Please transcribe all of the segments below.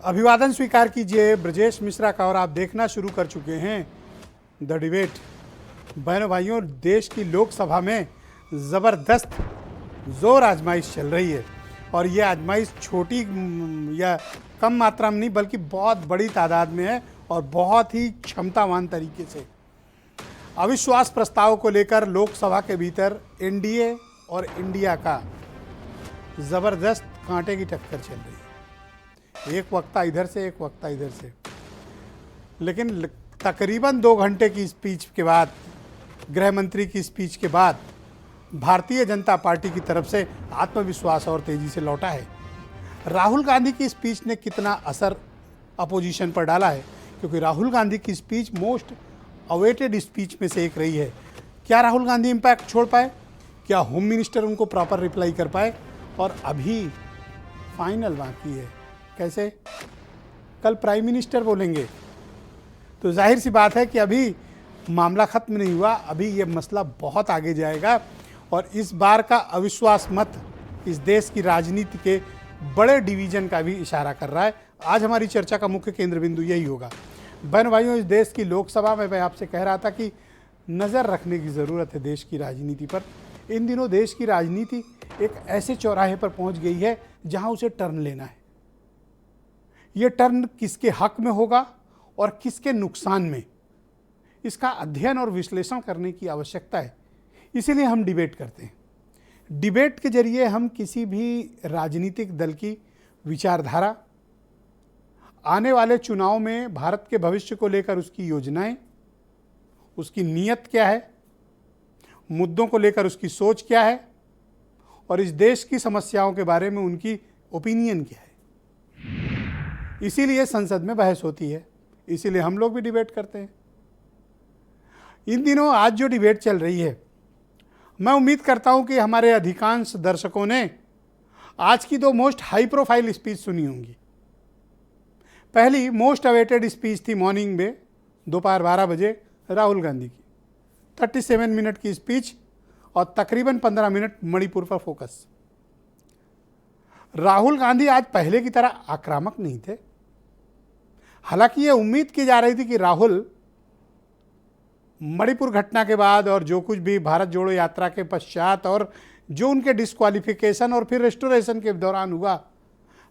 अभिवादन स्वीकार कीजिए ब्रजेश मिश्रा का। और आप देखना शुरू कर चुके हैं द डिबेट। बहनों भाइयों, देश की लोकसभा में ज़बरदस्त जोर आजमाइश चल रही है और ये आजमाइश छोटी या कम मात्रा में नहीं बल्कि बहुत बड़ी तादाद में है और बहुत ही क्षमतावान तरीके से। अविश्वास प्रस्ताव को लेकर लोकसभा के भीतर एनडीए और इंडिया का ज़बरदस्त कांटे की टक्कर चल रही है। एक वक्ता इधर से, एक वक्ता इधर से। लेकिन तकरीबन 2 घंटे की स्पीच के बाद, गृह मंत्री की स्पीच के बाद, भारतीय जनता पार्टी की तरफ से आत्मविश्वास और तेजी से लौटा है। राहुल गांधी की स्पीच ने कितना असर अपोजिशन पर डाला है, क्योंकि राहुल गांधी की स्पीच मोस्ट अवेटेड स्पीच में से एक रही है। क्या राहुल गांधी इम्पैक्ट छोड़ पाए? क्या होम मिनिस्टर उनको प्रॉपर रिप्लाई कर पाए? और अभी फाइनल बाकी है। कैसे? कल प्राइम मिनिस्टर बोलेंगे, तो जाहिर सी बात है कि अभी मामला खत्म नहीं हुआ, अभी ये मसला बहुत आगे जाएगा। और इस बार का अविश्वास मत इस देश की राजनीति के बड़े डिवीजन का भी इशारा कर रहा है। आज हमारी चर्चा का मुख्य केंद्र बिंदु यही होगा। बहन भाइयों, इस देश की लोकसभा में मैं आपसे कह रहा था कि नज़र रखने की ज़रूरत है देश की राजनीति पर। इन दिनों देश की राजनीति एक ऐसे चौराहे पर पहुंच गई है जहां उसे टर्न लेना है। ये टर्न किसके हक में होगा और किसके नुकसान में, इसका अध्ययन और विश्लेषण करने की आवश्यकता है। इसीलिए हम डिबेट करते हैं। डिबेट के जरिए हम किसी भी राजनीतिक दल की विचारधारा, आने वाले चुनाव में भारत के भविष्य को लेकर उसकी योजनाएं, उसकी नीयत क्या है, मुद्दों को लेकर उसकी सोच क्या है और इस देश की समस्याओं के बारे में उनकी ओपिनियन क्या है। इसीलिए संसद में बहस होती है, इसीलिए हम लोग भी डिबेट करते हैं। इन दिनों आज जो डिबेट चल रही है, मैं उम्मीद करता हूं कि हमारे अधिकांश दर्शकों ने आज की 2 मोस्ट हाई प्रोफाइल स्पीच सुनी होंगी। पहली मोस्ट अवेटेड स्पीच थी मॉर्निंग में दोपहर 12 बजे राहुल गांधी की 37 मिनट की स्पीच और तकरीबन 15 मिनट मणिपुर पर फोकस। राहुल गांधी आज पहले की तरह आक्रामक नहीं थे। हालांकि ये उम्मीद की जा रही थी कि राहुल मणिपुर घटना के बाद और जो कुछ भी भारत जोड़ो यात्रा के पश्चात और जो उनके डिस्क्वालिफिकेशन और फिर रेस्टोरेशन के दौरान हुआ,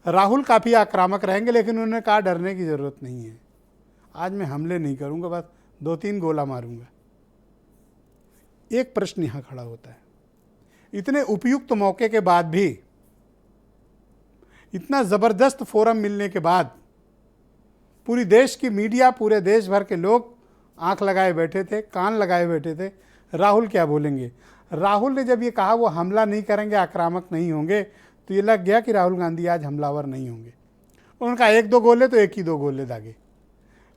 राहुल काफ़ी आक्रामक रहेंगे। लेकिन उन्होंने कहा डरने की ज़रूरत नहीं है, आज मैं हमले नहीं करूंगा, बस 2-3 गोला मारूंगा। एक प्रश्न यहाँ खड़ा होता है, इतने उपयुक्त मौके के बाद भी, इतना ज़बरदस्त फोरम मिलने के बाद पूरी देश की मीडिया, पूरे देश भर के लोग आंख लगाए बैठे थे, कान लगाए बैठे थे, राहुल क्या बोलेंगे। राहुल ने जब ये कहा वो हमला नहीं करेंगे, आक्रामक नहीं होंगे, तो ये लग गया कि राहुल गांधी आज हमलावर नहीं होंगे। उन्होंने कहा 1-2 गोले तो 1 ही 2 गोले दागे।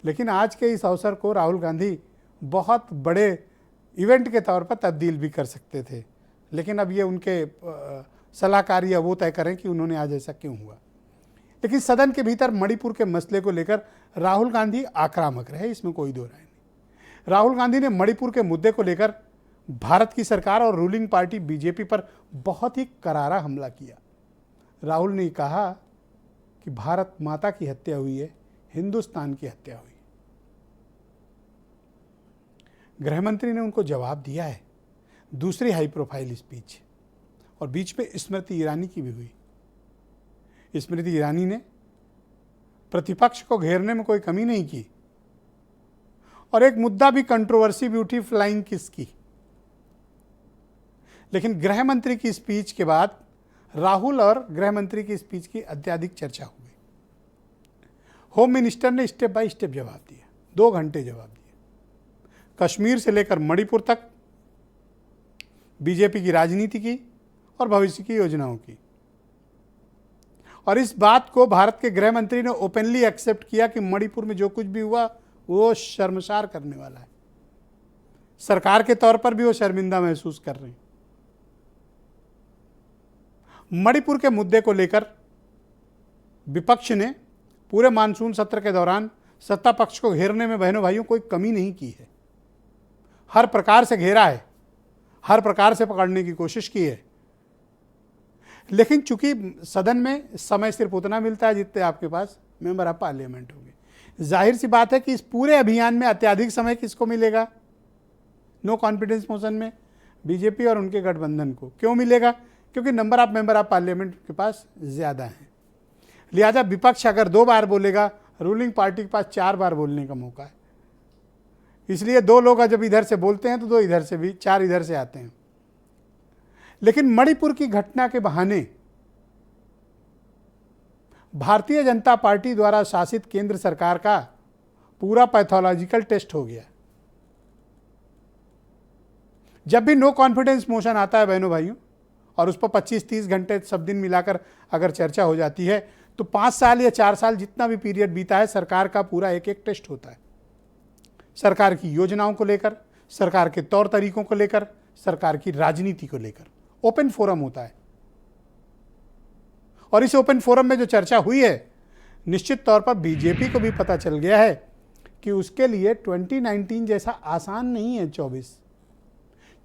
लेकिन आज के इस अवसर को राहुल गांधी बहुत बड़े इवेंट के तौर पर तब्दील भी कर सकते थे। लेकिन अब ये उनके सलाहकार या वो तय करें कि उन्होंने आज ऐसा क्यों हुआ। लेकिन सदन के भीतर मणिपुर के मसले को लेकर राहुल गांधी आक्रामक रहे, इसमें कोई दो राय नहीं। राहुल गांधी ने मणिपुर के मुद्दे को लेकर भारत की सरकार और रूलिंग पार्टी बीजेपी पर बहुत ही करारा हमला किया। राहुल ने कहा कि भारत माता की हत्या हुई है, हिंदुस्तान की हत्या हुई। गृह मंत्री ने उनको जवाब दिया है। दूसरी हाई प्रोफाइल स्पीच, और बीच में स्मृति ईरानी की भी हुई। स्मृति ईरानी ने प्रतिपक्ष को घेरने में कोई कमी नहीं की और एक मुद्दा भी, कंट्रोवर्सी भी उठी, फ्लाइंग किस की। लेकिन गृह मंत्री की स्पीच के बाद राहुल और गृह मंत्री की स्पीच की अत्यधिक चर्चा हो गई। होम मिनिस्टर ने स्टेप बाय स्टेप जवाब दिया, 2 घंटे जवाब दिए, कश्मीर से लेकर मणिपुर तक, बीजेपी की राजनीति की और भविष्य की योजनाओं की। और इस बात को भारत के गृह मंत्री ने ओपनली एक्सेप्ट किया कि मणिपुर में जो कुछ भी हुआ वो शर्मसार करने वाला है। सरकार के तौर पर भी वो शर्मिंदा महसूस कर रहे हैं। मणिपुर के मुद्दे को लेकर विपक्ष ने पूरे मानसून सत्र के दौरान सत्ता पक्ष को घेरने में बहनों भाइयों कोई कमी नहीं की है। हर प्रकार से घेरा है, हर प्रकार से पकड़ने की कोशिश की है। लेकिन चूंकि सदन में समय सिर्फ उतना मिलता है जितने आपके पास मेंबर ऑफ पार्लियामेंट होंगे, जाहिर सी बात है कि इस पूरे अभियान में अत्यधिक समय किसको मिलेगा? नो कॉन्फिडेंस मोशन में बीजेपी और उनके गठबंधन को। क्यों मिलेगा? क्योंकि number of member of parliament के पास ज़्यादा है। लिहाजा विपक्ष अगर 2 बार बोलेगा, रूलिंग पार्टी के पास 4 बार बोलने का मौका है। इसलिए 2 लोग जब इधर से बोलते हैं तो 2 इधर से भी, 4 इधर से आते हैं। लेकिन मणिपुर की घटना के बहाने भारतीय जनता पार्टी द्वारा शासित केंद्र सरकार का पूरा पैथोलॉजिकल टेस्ट हो गया। जब भी नो कॉन्फिडेंस मोशन आता है बहनों भाइयों, और उस पर 25-30 घंटे सब दिन मिलाकर अगर चर्चा हो जाती है, तो 5 साल या 4 साल जितना भी पीरियड बीता है, सरकार का पूरा एक एक टेस्ट होता है। सरकार की योजनाओं को लेकर, सरकार के तौर तरीकों को लेकर, सरकार की राजनीति को लेकर ओपन फोरम होता है। और इस ओपन फोरम में जो चर्चा हुई है, निश्चित तौर पर बीजेपी को भी पता चल गया है कि उसके लिए 2019 जैसा आसान नहीं है।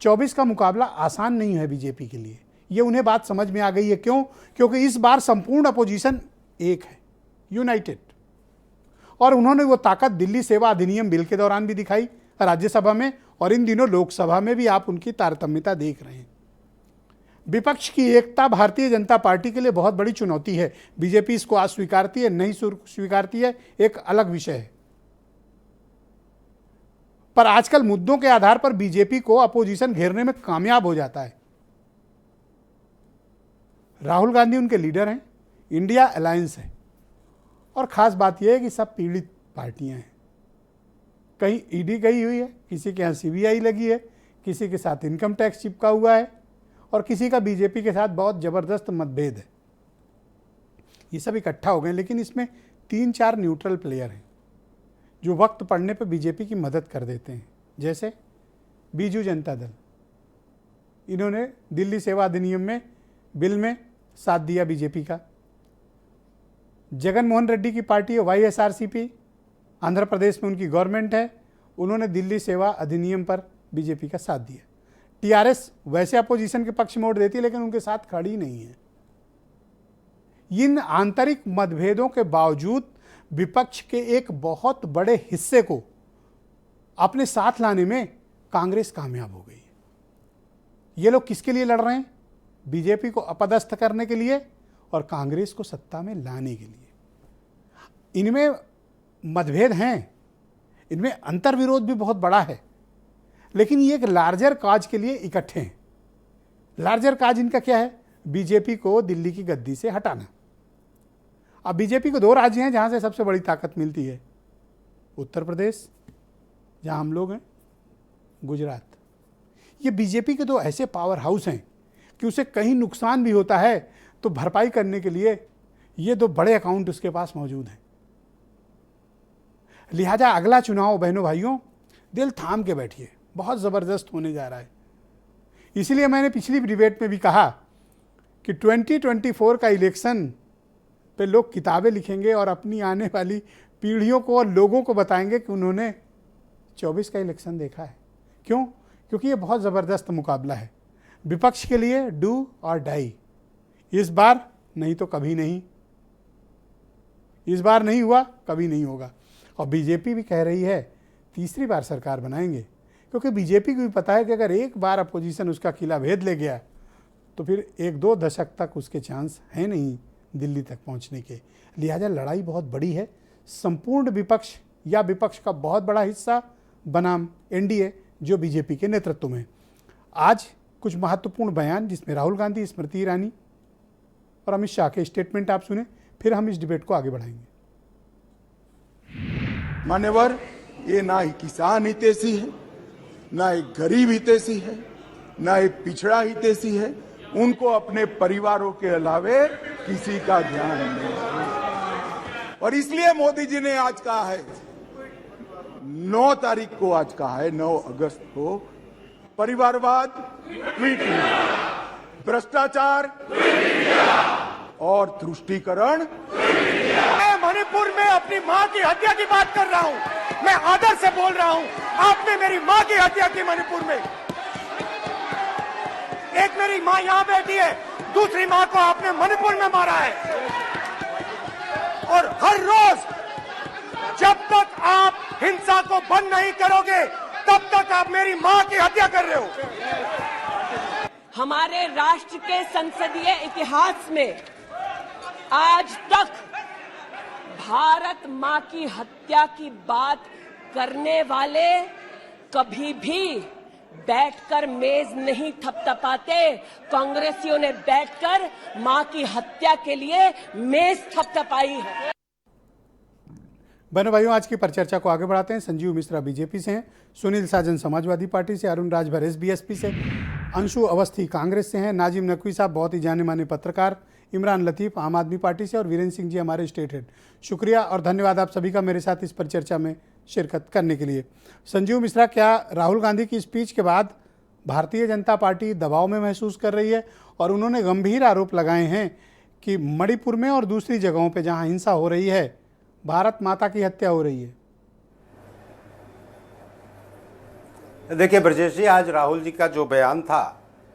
24 का मुकाबला आसान नहीं है बीजेपी के लिए। ये उन्हें बात समझ में आ गई है। क्यों? क्योंकि इस बार संपूर्ण अपोजिशन एक है, यूनाइटेड। और उन्होंने वो ताकत दिल्ली सेवा अधिनियम बिल के दौरान भी दिखाई राज्यसभा में, और इन दिनों लोकसभा में भी आप उनकी तारतम्यता देख रहे हैं। विपक्ष की एकता भारतीय जनता पार्टी के लिए बहुत बड़ी चुनौती है। बीजेपी इसको आज स्वीकारती है, नहीं स्वीकारती है, एक अलग विषय है। पर आजकल मुद्दों के आधार पर बीजेपी को अपोजिशन घेरने में कामयाब हो जाता है। राहुल गांधी उनके लीडर हैं, इंडिया अलायंस है, और खास बात यह है कि सब पीड़ित पार्टियां हैं। कहीं ईडी गई हुई है, किसी के यहाँ सीबीआई लगी है, किसी के साथ इनकम टैक्स चिपका हुआ है, और किसी का बीजेपी के साथ बहुत ज़बरदस्त मतभेद है। ये सब इकट्ठा हो गए, लेकिन इसमें 3-4 न्यूट्रल प्लेयर हैं जो वक्त पड़ने पर बीजेपी की मदद कर देते हैं। जैसे बीजू जनता दल, इन्होंने दिल्ली सेवा अधिनियम में बिल में साथ दिया बीजेपी का। जगन मोहन रेड्डी की पार्टी है YSRCP, आंध्र प्रदेश में उनकी गवर्नमेंट है, उन्होंने दिल्ली सेवा अधिनियम पर बीजेपी का साथ दिया। TRS वैसे अपोजिशन के पक्ष में वोट देती है, लेकिन उनके साथ खड़ी नहीं है। इन आंतरिक मतभेदों के बावजूद विपक्ष के एक बहुत बड़े हिस्से को अपने साथ लाने में कांग्रेस कामयाब हो गई है। ये लोग किसके लिए लड़ रहे हैं? बीजेपी को अपदस्थ करने के लिए और कांग्रेस को सत्ता में लाने के लिए। इनमें मतभेद हैं, इनमें अंतर्विरोध भी बहुत बड़ा है, लेकिन ये एक लार्जर काज के लिए इकट्ठे हैं। लार्जर काज इनका क्या है? बीजेपी को दिल्ली की गद्दी से हटाना। अब बीजेपी को 2 राज्य हैं जहां से सबसे बड़ी ताकत मिलती है, उत्तर प्रदेश जहां हम लोग हैं, गुजरात। ये बीजेपी के 2 ऐसे पावर हाउस हैं कि उसे कहीं नुकसान भी होता है तो भरपाई करने के लिए ये 2 बड़े अकाउंट उसके पास मौजूद हैं। लिहाजा अगला चुनाव बहनों भाइयों दिल थाम के बैठिए, बहुत ज़बरदस्त होने जा रहा है। इसीलिए मैंने पिछली डिबेट में भी कहा कि 2024 का इलेक्शन पे लोग किताबें लिखेंगे और अपनी आने वाली पीढ़ियों को और लोगों को बताएंगे कि उन्होंने 24 का इलेक्शन देखा है। क्यों? क्योंकि ये बहुत ज़बरदस्त मुकाबला है विपक्ष के लिए, डू और डाई। इस बार नहीं तो कभी नहीं, इस बार नहीं हुआ कभी नहीं होगा। और बीजेपी भी कह रही है तीसरी बार सरकार बनाएंगे, क्योंकि बीजेपी को भी पता है कि अगर एक बार अपोजिशन उसका किला भेद ले गया तो फिर 1-2 दशक तक उसके चांस हैं नहीं दिल्ली तक पहुंचने के। लिहाजा लड़ाई बहुत बड़ी है। संपूर्ण विपक्ष या विपक्ष का बहुत बड़ा हिस्सा बनाम एनडीए जो बीजेपी के नेतृत्व में। आज कुछ महत्वपूर्ण बयान जिसमें राहुल गांधी, स्मृति ईरानी और अमित शाह के स्टेटमेंट आप सुने, फिर हम इस डिबेट को आगे बढ़ाएंगे। मान्यवर, ये ना ही किसान हितैषी है, ना एक गरीब हितैषी है, ना एक पिछड़ा हितैषी है। उनको अपने परिवारों के अलावे किसी का ध्यान नहीं है। और इसलिए मोदी जी ने आज कहा है, 9 तारीख को आज कहा है, 9 अगस्त को, परिवारवाद ट्वीट इंडिया, भ्रष्टाचार और तुष्टीकरण। मैं मणिपुर में अपनी मां की हत्या की बात कर रहा हूं। मैं आदर से बोल रहा हूं, आपने मेरी मां की हत्या की मणिपुर में। एक मेरी मां यहां बैठी है, दूसरी मां को आपने मणिपुर में मारा है। और हर रोज जब तक आप हिंसा को बंद नहीं करोगे तब तक आप मेरी मां की हत्या कर रहे हो। हमारे राष्ट्र के संसदीय इतिहास में आज तक भारत मां की हत्या की बात करने वाले कभी भी बैठकर मेज नहीं थपथपाते। कांग्रेसियों ने बैठकर मां की हत्या के लिए मेज थपथपाई है। बहनों भाइयों, आज की परिचर्चा को आगे बढ़ाते हैं। संजीव मिश्रा बीजेपी से हैं, सुनील साजन समाजवादी पार्टी से, अरुण राजभर एसबीएसपी से, अंशु अवस्थी कांग्रेस से हैं, नाजिम नकवी साहब बहुत ही जाने माने पत्रकार, इमरान लतीफ़ आम आदमी पार्टी से और वीरेंद्र सिंह जी हमारे स्टेट हेड। शुक्रिया और धन्यवाद आप सभी का मेरे साथ इस परिचर्चा में शिरकत करने के लिए। संजीव मिश्रा, क्या राहुल गांधी की स्पीच के बाद भारतीय जनता पार्टी दबाव में महसूस कर रही है? और उन्होंने गंभीर आरोप लगाए हैं कि मणिपुर में और दूसरी जगहों पर जहां हिंसा हो रही है, भारत माता की हत्या हो रही है। देखिए ब्रजेश जी, आज राहुल जी का जो बयान था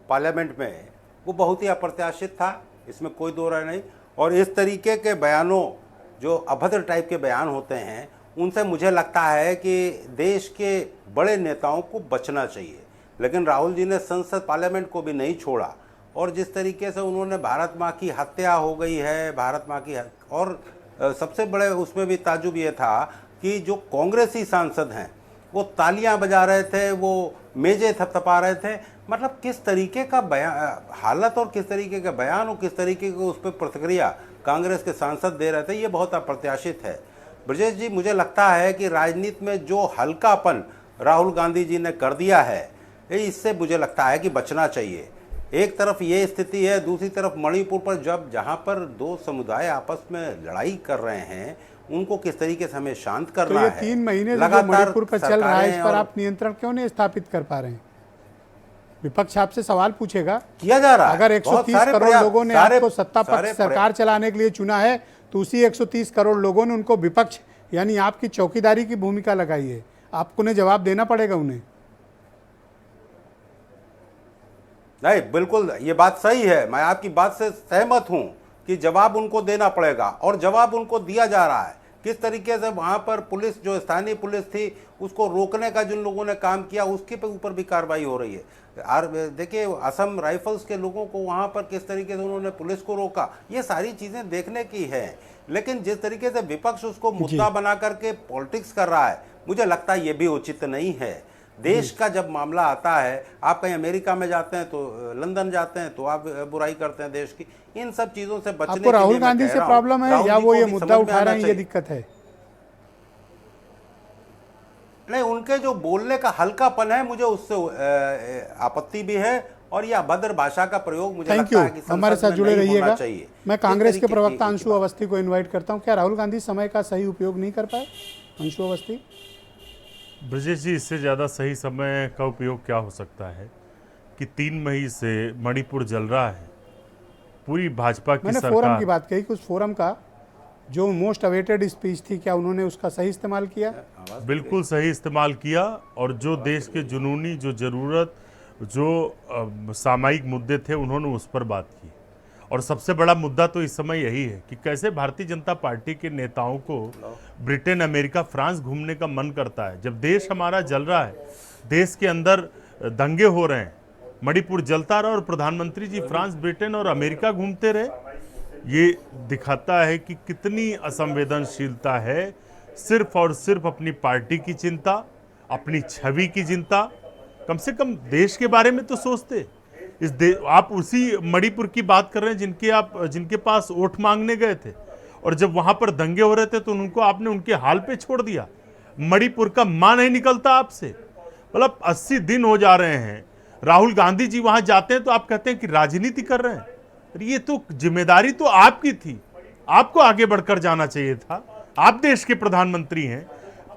पार्लियामेंट में वो बहुत ही अप्रत्याशित था, इसमें कोई दो राय नहीं। और इस तरीके के बयानों, जो अभद्र टाइप के बयान होते हैं, उनसे मुझे लगता है कि देश के बड़े नेताओं को बचना चाहिए। लेकिन राहुल जी ने संसद पार्लियामेंट को भी नहीं छोड़ा और जिस तरीके से उन्होंने भारत माँ की हत्या हो गई है, भारत माँ की और सबसे बड़े उसमें भी ताजुब ये था कि जो कांग्रेसी सांसद हैं वो तालियां बजा रहे थे, वो मेजें थपथपा रहे थे। मतलब किस तरीके का बयान, हालत और किस तरीके का बयान और किस तरीके की उस पर प्रतिक्रिया कांग्रेस के सांसद दे रहे थे, ये बहुत अप्रत्याशित है। ब्रजेश जी, मुझे लगता है कि राजनीति में जो हल्कापन राहुल गांधी जी ने कर दिया है, इससे मुझे लगता है कि बचना चाहिए। एक तरफ ये स्थिति है, दूसरी तरफ मणिपुर पर जहां पर दो समुदाय आपस में लड़ाई कर रहे हैं, उनको किस तरीके से हमें शांत करना है। तो ये 3 महीने से जो मणिपुर पर चल रहा है, इस पर आप नियंत्रण क्यों नहीं स्थापित कर पा रहे हैं? विपक्ष आपसे सवाल पूछेगा, किया जा रहा है। अगर 130 करोड़ लोगों ने आपको सत्ता पक्ष सरकार चलाने के लिए चुना है, तो उसी 130 करोड़ लोगों ने उनको विपक्ष यानी आपकी चौकीदारी की भूमिका लगाई है। आपको उन्हें जवाब देना पड़ेगा उन्हें। नहीं, बिल्कुल ये बात सही है, मैं आपकी बात से सहमत हूं कि जवाब उनको देना पड़ेगा और जवाब उनको दिया जा रहा है। किस तरीके से वहां पर पुलिस, जो स्थानीय पुलिस थी, उसको रोकने का जिन लोगों ने काम किया, उसके ऊपर भी कार्रवाई हो रही है। और देखिए, असम राइफल्स के लोगों को वहां पर किस तरीके से उन्होंने पुलिस को रोका, ये सारी चीजें देखने की है। लेकिन जिस तरीके से विपक्ष उसको मुद्दा बना करके पॉलिटिक्स कर रहा है, मुझे लगता है ये भी उचित नहीं है। देश का जब मामला आता है, आप कहीं अमेरिका में जाते हैं तो लंदन जाते हैं तो आप बुराई करते हैं देश की। इन सब चीजों से बचने के लिए राहुल गांधी से प्रॉब्लम है या वो ये मुद्दा उठा रहे हैं, ये दिक्कत है? नहीं, उनके जो बोलने का हल्कापन है, मुझे उससे आपत्ति भी है और यह अभद्र भाषा का प्रयोग मुझे लगता है कि हमारे साथ जुड़े रहिएगा। मैं कांग्रेस के प्रवक्ता अंशु अवस्थी को इन्वाइट करता हूं। क्या राहुल गांधी समय का सही उपयोग नहीं कर पाए? अंशु अवस्थी। ब्रजेश जी, इससे ज़्यादा सही समय का उपयोग क्या हो सकता है कि 3 मई से मणिपुर जल रहा है, पूरी भाजपा की सरकार। मैंने फोरम की बात कही कि उस फोरम का जो मोस्ट अवेटेड स्पीच थी, क्या उन्होंने उसका सही इस्तेमाल किया? बिल्कुल सही इस्तेमाल किया। और जो देश के जुनूनी, जो ज़रूरत, जो सामयिक मुद्दे थे, उन्होंने उस पर बात की। और सबसे बड़ा मुद्दा तो इस समय यही है कि कैसे भारतीय जनता पार्टी के नेताओं को ब्रिटेन, अमेरिका, फ्रांस घूमने का मन करता है। जब देश हमारा जल रहा है, देश के अंदर दंगे हो रहे हैं, मणिपुर जलता रहा और प्रधानमंत्री जी फ्रांस, ब्रिटेन और अमेरिका घूमते रहे, ये दिखाता है कि कितनी असंवेदनशीलता है। सिर्फ और सिर्फ अपनी पार्टी की चिंता, अपनी छवि की चिंता। कम से कम देश के बारे में तो सोचते। आप उसी मणिपुर की बात कर रहे हैं जिनके पास वोट मांगने गए थे, और जब वहां पर दंगे हो रहे थे तो उनको आपने उनके हाल पे छोड़ दिया। मणिपुर का मां नहीं निकलता आपसे। मतलब 80 दिन हो जा रहे हैं, राहुल गांधी जी वहां जाते हैं तो आप कहते हैं कि राजनीति कर रहे हैं। ये तो जिम्मेदारी तो आपकी थी, आपको आगे बढ़कर जाना चाहिए था। आप देश के प्रधानमंत्री हैं।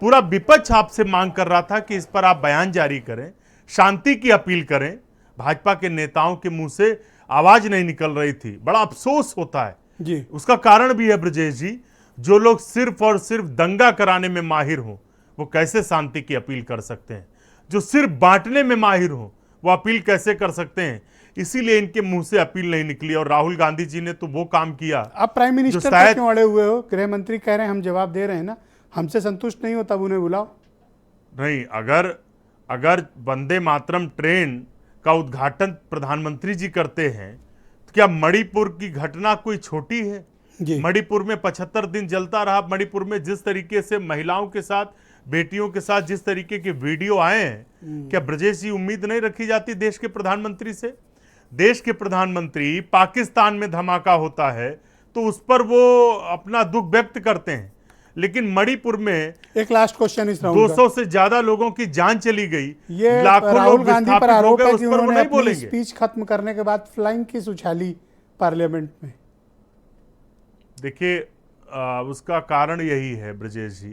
पूरा विपक्ष आपसे मांग कर रहा था कि इस पर आप बयान जारी करें, शांति की अपील करें। भाजपा के नेताओं के मुंह से आवाज नहीं निकल रही थी। बड़ा अफसोस होता है जी। उसका कारण भी है ब्रजेश जी, जो लोग सिर्फ और सिर्फ दंगा कराने में माहिर हों, वो कैसे शांति की अपील कर सकते हैं? जो सिर्फ बांटने में माहिर हों, वो अपील कैसे कर सकते हैं इसीलिए इनके मुंह से अपील नहीं निकली। और राहुल गांधी जी ने तो वो काम किया। अब प्राइम मिनिस्टर जो पे शायद- क्यों अड़े हुए हो? गृह मंत्री कह रहे हैं हम जवाब दे रहे हैं ना, हमसे संतुष्ट नहीं हो तब उन्हें बुलाओ। नहीं, अगर वंदे मातरम ट्रेन का उद्घाटन प्रधानमंत्री जी करते हैं तो क्या मणिपुर की घटना कोई छोटी है? जी मणिपुर में 75 दिन जलता रहा। मणिपुर में जिस तरीके से महिलाओं के साथ, बेटियों के साथ जिस तरीके के वीडियो आए हैं, क्या ब्रजेश जी उम्मीद नहीं रखी जाती देश के प्रधानमंत्री से? देश के प्रधानमंत्री पाकिस्तान में धमाका होता है तो उस पर वो अपना दुख व्यक्त करते हैं, लेकिन मणिपुर में एक लास्ट क्वेश्चन इस राउंड का। 200 से ज्यादा लोगों की जान चली गई, ये लाखों राहुल लोग गांधी पर विस्थापित हो आरोप गए, है उस कि पर वो उन्होंने नहीं अपनी बोलेंगे। स्पीच खत्म करने के बाद फ्लाइंग किस उछाली पार्लियामेंट में। देखिए, उसका कारण यही है ब्रजेश जी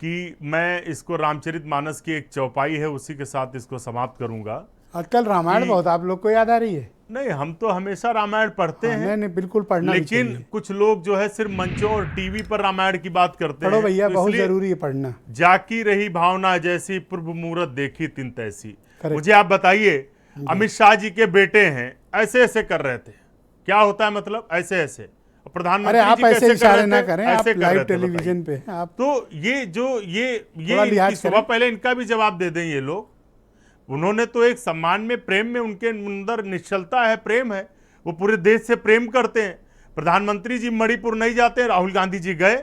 कि मैं इसको रामचरितमानस की एक चौपाई है उसी के साथ इसको समाप्त करूंगा। आजकल रामायण कि- बहुत आप लोग को याद आ रही है। नहीं, हम तो हमेशा रामायण पढ़ते हैं, नहीं बिल्कुल पढ़ना भी लेकिन चाहिए। कुछ लोग जो है सिर्फ मंचों और टीवी पर रामायण की बात करते पढ़ो हैं। भैया, तो बहुत इसलिए जरूरी है पढ़ना। जाकी रही भावना जैसी, पूर्व मुहूर्त देखी तिन तैसी। Correct. मुझे आप बताइए, अमित शाह जी के बेटे हैं, ऐसे ऐसे कर रहे थे, क्या होता है मतलब? ऐसे ऐसे। अरे प्रधानमंत्री आप जी कैसे ऐसे कर इशारे रहे ना थे? करें, आप ऐसे कर लाइव रहे थे, टेलीविजन पे हैं आप। तो ये थोड़ा लिहाज इनकी सुबह करें। पहले इनका भी जवाब दे दें ये लोग। उन्होंने तो एक सम्मान में, प्रेम में, उनके अंदर निश्चलता है, प्रेम है, वो पूरे देश से प्रेम करते हैं। प्रधानमंत्री जी मणिपुर नहीं जाते, राहुल गांधी जी गए।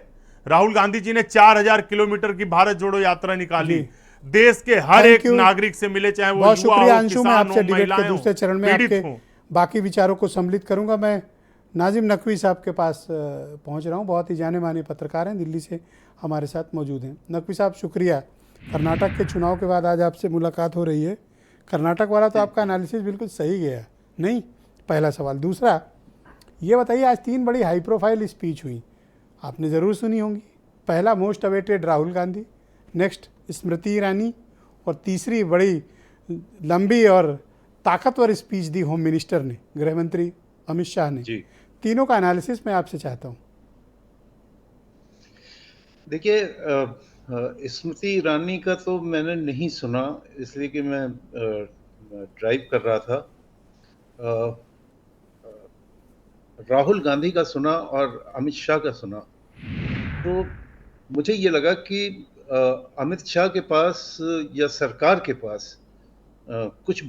राहुल गांधी जी ने 4000 किलोमीटर की भारत जोड़ो यात्रा निकाली, जी। देश के हर Thank एक you। नागरिक से मिले, चाहे वो बहुत युवा शुक्रिया हो, अंशु। मैं किसान आपसे हो, डिबेट के महिलाएं दूसरे हो, चरण में पीड़ित आपके हों। बाकी विचारों को सम्मिलित करूंगा। मैं नाजिम नकवी साहब के पास पहुंच रहा हूं, बहुत ही जाने माने पत्रकार हैं, दिल्ली से हमारे साथ मौजूद हैं। नकवी साहब शुक्रिया। कर्नाटक के चुनाव के बाद आज आपसे मुलाकात हो रही है। कर्नाटक वाला तो आपका एनालिसिस बिल्कुल सही गया, नहीं? पहला सवाल। दूसरा ये बताइए, आज 3 बड़ी हाई प्रोफाइल स्पीच हुई, आपने ज़रूर सुनी होंगी। पहला most awaited Rahul Gandhi, next Smriti Irani, और तीसरी बड़ी लंबी और ताकतवर स्पीच दी होम मिनिस्टर ने, गृह मंत्री अमित शाह ने। जी तीनों का एनालिसिस मैं आपसे चाहता हूँ। देखिए, स्मृति ईरानी का तो मैंने नहीं सुना, इसलिए कि मैं ड्राइव कर रहा था। राहुल गांधी का सुना और अमित शाह का सुना, तो मुझे ये लगा कि अमित शाह के पास या सरकार के पास कुछ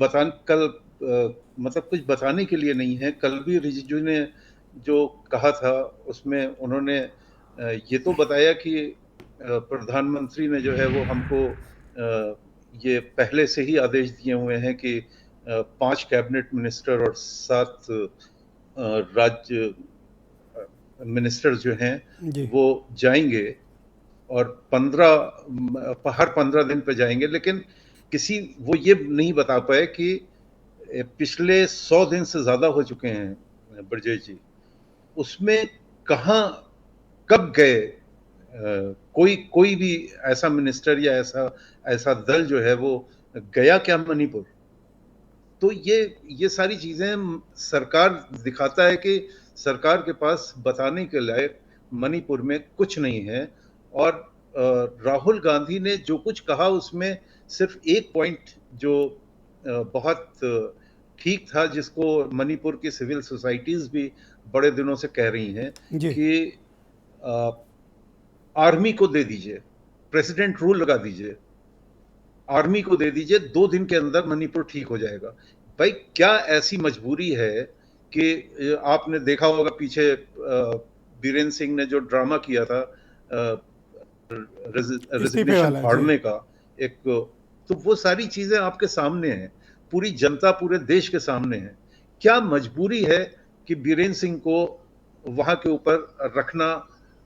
बताने के लिए नहीं है। कल भी रिजिजू ने जो कहा था उसमें उन्होंने ये तो बताया कि प्रधानमंत्री ने जो है वो हमको ये पहले से ही आदेश दिए हुए हैं कि 5 कैबिनेट मिनिस्टर और 7 राज्य मिनिस्टर जो हैं जी। वो जाएंगे और हर 15 दिन पे जाएंगे, लेकिन वो ये नहीं बता पाए कि पिछले 100 दिन से ज्यादा हो चुके हैं ब्रजेश जी, उसमें कहाँ कब गए कोई भी ऐसा मिनिस्टर या ऐसा दल जो है वो गया क्या मणिपुर? तो ये सारी चीजें सरकार दिखाता है कि सरकार के पास बताने के लायक मणिपुर में कुछ नहीं है। और राहुल गांधी ने जो कुछ कहा उसमें सिर्फ एक पॉइंट जो बहुत ठीक था, जिसको मणिपुर की सिविल सोसाइटीज भी बड़े दिनों से कह रही हैं कि आर्मी को दे दीजिए, प्रेसिडेंट रूल लगा दीजिए, आर्मी को दे दीजिए, 2 दिन के अंदर मणिपुर ठीक हो जाएगा। भाई क्या ऐसी मजबूरी है कि आपने देखा होगा पीछे बीरेन सिंह ने जो ड्रामा किया था रेजिग्नेशन फाड़ने का एक, तो वो सारी चीजें आपके सामने हैं, पूरी जनता पूरे देश के सामने है। क्या मजबूरी है कि बीरेन सिंह को वहां के ऊपर रखना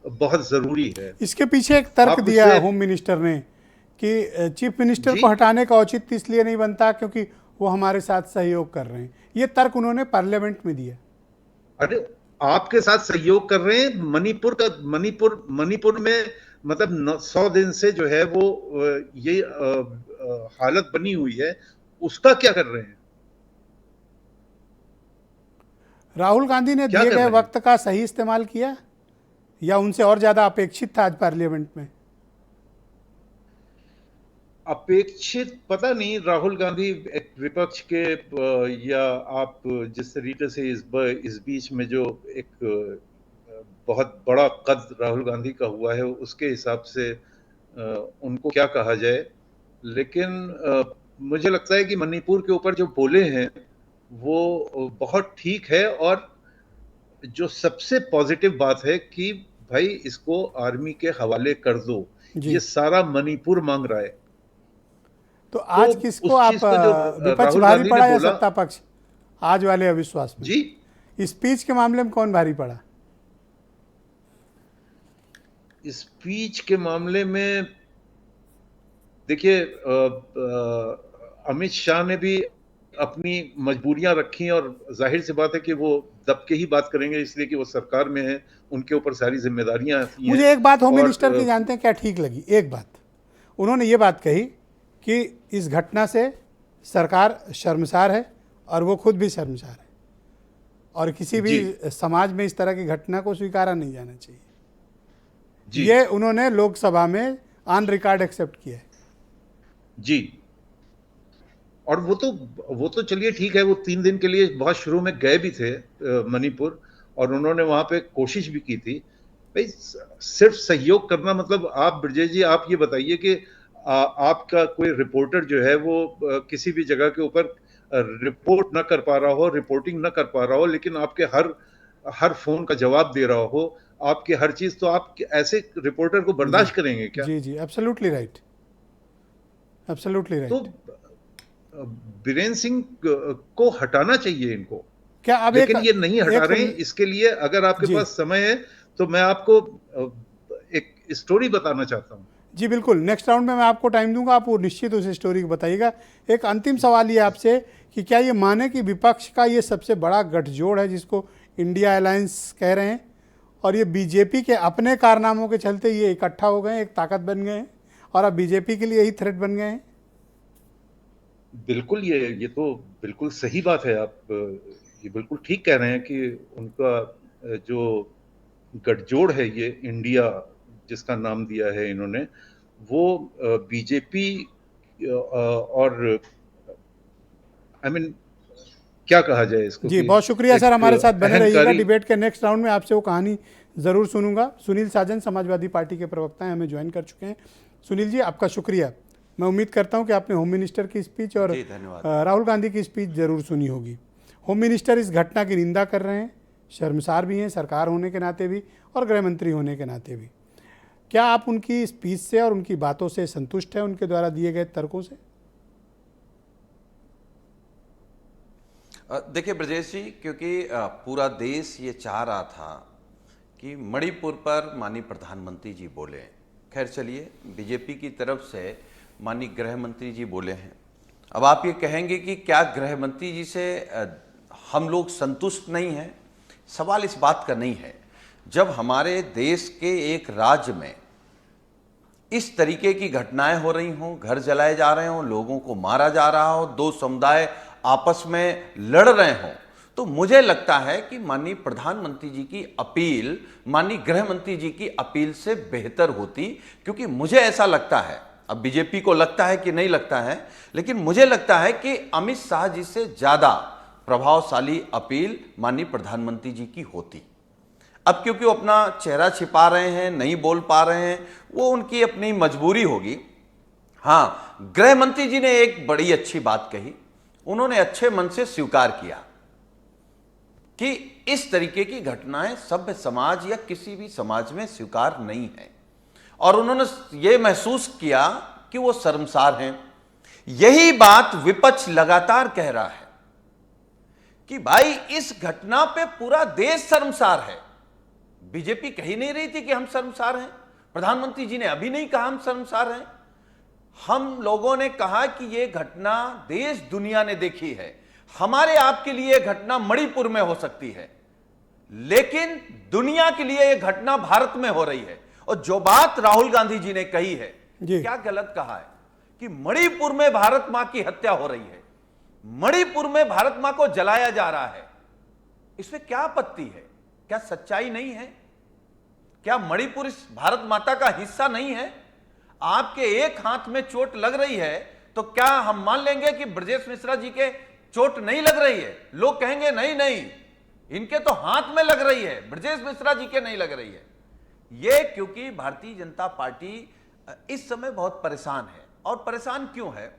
बहुत जरूरी है? इसके पीछे एक तर्क दिया होम मिनिस्टर ने कि चीफ मिनिस्टर को हटाने का औचित्य इसलिए नहीं बनता क्योंकि वो हमारे साथ सहयोग कर रहे हैं। ये तर्क उन्होंने पार्लियामेंट में दिया। अरे आपके साथ सहयोग कर रहे हैं, मणिपुर में मतलब 100 दिन से जो है वो ये हालत बनी हुई है, उसका क्या कर रहे हैं? राहुल गांधी ने दिए गए वक्त का सही इस्तेमाल किया या उनसे और ज्यादा अपेक्षित था आज पार्लियामेंट में? अपेक्षित पता नहीं, राहुल गांधी एक विपक्ष के या आप जिस तरीके से इस बीच में जो एक बहुत बड़ा कद राहुल गांधी का हुआ है उसके हिसाब से उनको क्या कहा जाए, लेकिन मुझे लगता है कि मणिपुर के ऊपर जो बोले हैं वो बहुत ठीक है। और जो सबसे पॉजिटिव बात है कि भाई इसको आर्मी के हवाले कर दो, जी। ये सारा मणिपुर मांग रहा है। तो आज तो किसको उस आप चीज को जो विपक्ष राहुल भारी गांधी पड़ा ने या बोला, सत्ता पक्ष आज वाले अविश्वास में? जी स्पीच के मामले में कौन भारी पड़ा? स्पीच के मामले में देखिए, अमित शाह ने भी अपनी मजबूरियां रखी और जाहिर सी बात है कि वो दब के ही बात करेंगे, इसलिए कि वो सरकार में है, उनके ऊपर सारी जिम्मेदारियां आती हैं। मुझे एक बात होम और, मिनिस्टर की जानते हैं क्या ठीक लगी? एक बात उन्होंने ये बात कही कि इस घटना से सरकार शर्मसार है और वो खुद भी शर्मसार है और किसी भी समाज में इस तरह की घटना को स्वीकारा नहीं जाना चाहिए। जी ये उन्होंने लोकसभा में ऑन रिकॉर्ड एक्सेप्ट किया है। जी। और वो तो चलिए ठीक है, वो 3 दिन के लिए बहुत शुरू में गए भी थे मणिपुर, और उन्होंने वहां पे कोशिश भी की थी। भाई सिर्फ सहयोग करना मतलब, आप ब्रजेश जी आप ये बताइए कि आपका कोई रिपोर्टर जो है वो किसी भी जगह के ऊपर रिपोर्ट ना कर पा रहा हो, रिपोर्टिंग ना कर पा रहा हो, लेकिन आपके हर फोन का जवाब दे रहा हो, आपके हर चीज, तो आप ऐसे रिपोर्टर को बर्दाश्त करेंगे क्या? जी जी, एब्सोल्युटली राइट, एब्सोल्युटली राइट। तो बीरेन सिंह को हटाना चाहिए इनको, क्या अब लेकिन ये नहीं हटा रहे हैं। इसके लिए अगर आपके पास समय है तो मैं आपको एक स्टोरी बताना चाहता हूँ। जी बिल्कुल, नेक्स्ट राउंड में मैं आपको टाइम दूंगा, आप वो निश्चित उस स्टोरी को बताइएगा। एक अंतिम सवाल ये आपसे कि क्या ये माने कि विपक्ष का ये सबसे बड़ा गठजोड़ है जिसको इंडिया अलायंस कह रहे हैं, और ये बीजेपी के अपने कारनामों के चलते ये इकट्ठा हो गए, एक ताकत बन गए हैं और अब बीजेपी के लिए यही थ्रेट बन गए हैं? बिल्कुल, ये तो बिल्कुल सही बात है। आप ये बिल्कुल ठीक कह रहे हैं कि उनका जो गठजोड़ है, ये इंडिया जिसका नाम दिया है इन्होंने, वो बीजेपी और क्या कहा जाए इसको? जी बहुत शुक्रिया सर, हमारे साथ बने रहिएगा। डिबेट के नेक्स्ट राउंड में आपसे वो कहानी ज़रूर सुनूंगा। सुनील साजन समाजवादी पार्टी के प्रवक्ता हैं, हमें ज्वाइन कर चुके हैं। सुनील जी आपका शुक्रिया। मैं उम्मीद करता हूं कि आपने होम मिनिस्टर की स्पीच और राहुल गांधी की स्पीच ज़रूर सुनी होगी। होम मिनिस्टर इस घटना की निंदा कर रहे हैं, शर्मसार भी हैं सरकार होने के नाते भी और गृह मंत्री होने के नाते भी। क्या आप उनकी स्पीच से और उनकी बातों से संतुष्ट हैं, उनके द्वारा दिए गए तर्कों से? देखिए ब्रजेश जी, क्योंकि पूरा देश ये चाह रहा था कि मणिपुर पर माननीय प्रधानमंत्री जी बोले। खैर चलिए, बीजेपी की तरफ से माननीय गृह मंत्री जी बोले हैं। अब आप ये कहेंगे कि क्या गृह मंत्री जी से हम लोग संतुष्ट नहीं हैं? सवाल इस बात का नहीं है। जब हमारे देश के एक राज्य में इस तरीके की घटनाएं हो रही हों, घर जलाए जा रहे हों, लोगों को मारा जा रहा हो, दो समुदाय आपस में लड़ रहे हों, तो मुझे लगता है कि माननीय प्रधानमंत्री जी की अपील माननीय गृह मंत्री जी की अपील से बेहतर होती। क्योंकि मुझे ऐसा लगता है, अब बीजेपी को लगता है कि नहीं लगता है, लेकिन मुझे लगता है कि अमित शाह जी से ज्यादा प्रभावशाली अपील माननीय प्रधानमंत्री जी की होती। अब क्योंकि वो अपना चेहरा छिपा रहे हैं, नहीं बोल पा रहे हैं, वो उनकी अपनी मजबूरी होगी। हाँ, गृह मंत्री जी ने एक बड़ी अच्छी बात कही। उन्होंने अच्छे मन से स्वीकार किया कि इस तरीके की घटनाएं सभ्य समाज या किसी भी समाज में स्वीकार नहीं है, और उन्होंने ये महसूस किया कि वो शर्मसार हैं। यही बात विपक्ष लगातार कह रहा है कि भाई इस घटना पे पूरा देश शर्मसार है। बीजेपी कही नहीं रही थी कि हम शर्मसार हैं, प्रधानमंत्री जी ने अभी नहीं कहा हम शर्मसार हैं। हम लोगों ने कहा कि यह घटना देश दुनिया ने देखी है, हमारे आपके लिए यह घटना मणिपुर में हो सकती है, लेकिन दुनिया के लिए यह घटना भारत में हो रही है। और जो बात राहुल गांधी जी ने कही है, क्या गलत कहा है कि मणिपुर में भारत मां की हत्या हो रही है, मणिपुर में भारत मां को जलाया जा रहा है, इसमें क्या आपत्ति है? क्या सच्चाई नहीं है? क्या मणिपुर इस भारत माता का हिस्सा नहीं है? आपके एक हाथ में चोट लग रही है तो क्या हम मान लेंगे कि ब्रजेश मिश्रा जी के चोट नहीं लग रही है? लोग कहेंगे नहीं नहीं, इनके तो हाथ में लग रही है, ब्रजेश मिश्रा जी के नहीं लग रही है। ये क्योंकि भारतीय जनता पार्टी इस समय बहुत परेशान है। और परेशान क्यों है,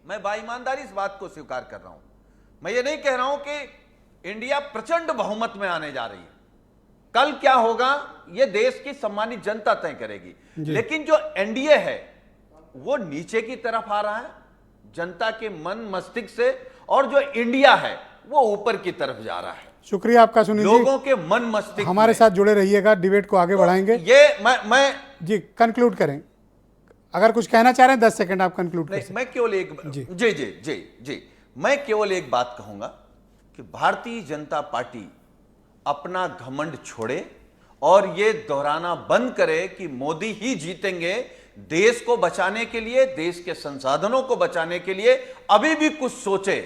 मैं बाईमानदारी इस बात को स्वीकार कर रहा हूं। मैं ये नहीं कह रहा हूं कि इंडिया प्रचंड बहुमत में आने जा रही है। कल क्या होगा ये देश की सम्मानित जनता तय करेगी, लेकिन जो एनडीए है वो नीचे की तरफ आ रहा है जनता के मन मस्तिष्क से, और जो इंडिया है वो ऊपर की तरफ जा रहा है। शुक्रिया आपका सुनील जी, लोगों के मन मस्तिष्क हमारे साथ जुड़े रहिएगा, डिबेट को आगे बढ़ाएंगे। ये मैं जी कंक्लूड करें, अगर कुछ कहना चाह रहे हैं 10 सेकंड आप कंक्लूड करें। मैं केवल एक जी जी जी जी जी मैं केवल एक बात कहूंगा कि भारतीय जनता पार्टी अपना घमंड छोड़े और ये दोहराना बंद करे कि मोदी ही जीतेंगे। देश को बचाने के लिए, देश के संसाधनों को बचाने के लिए अभी भी कुछ सोचे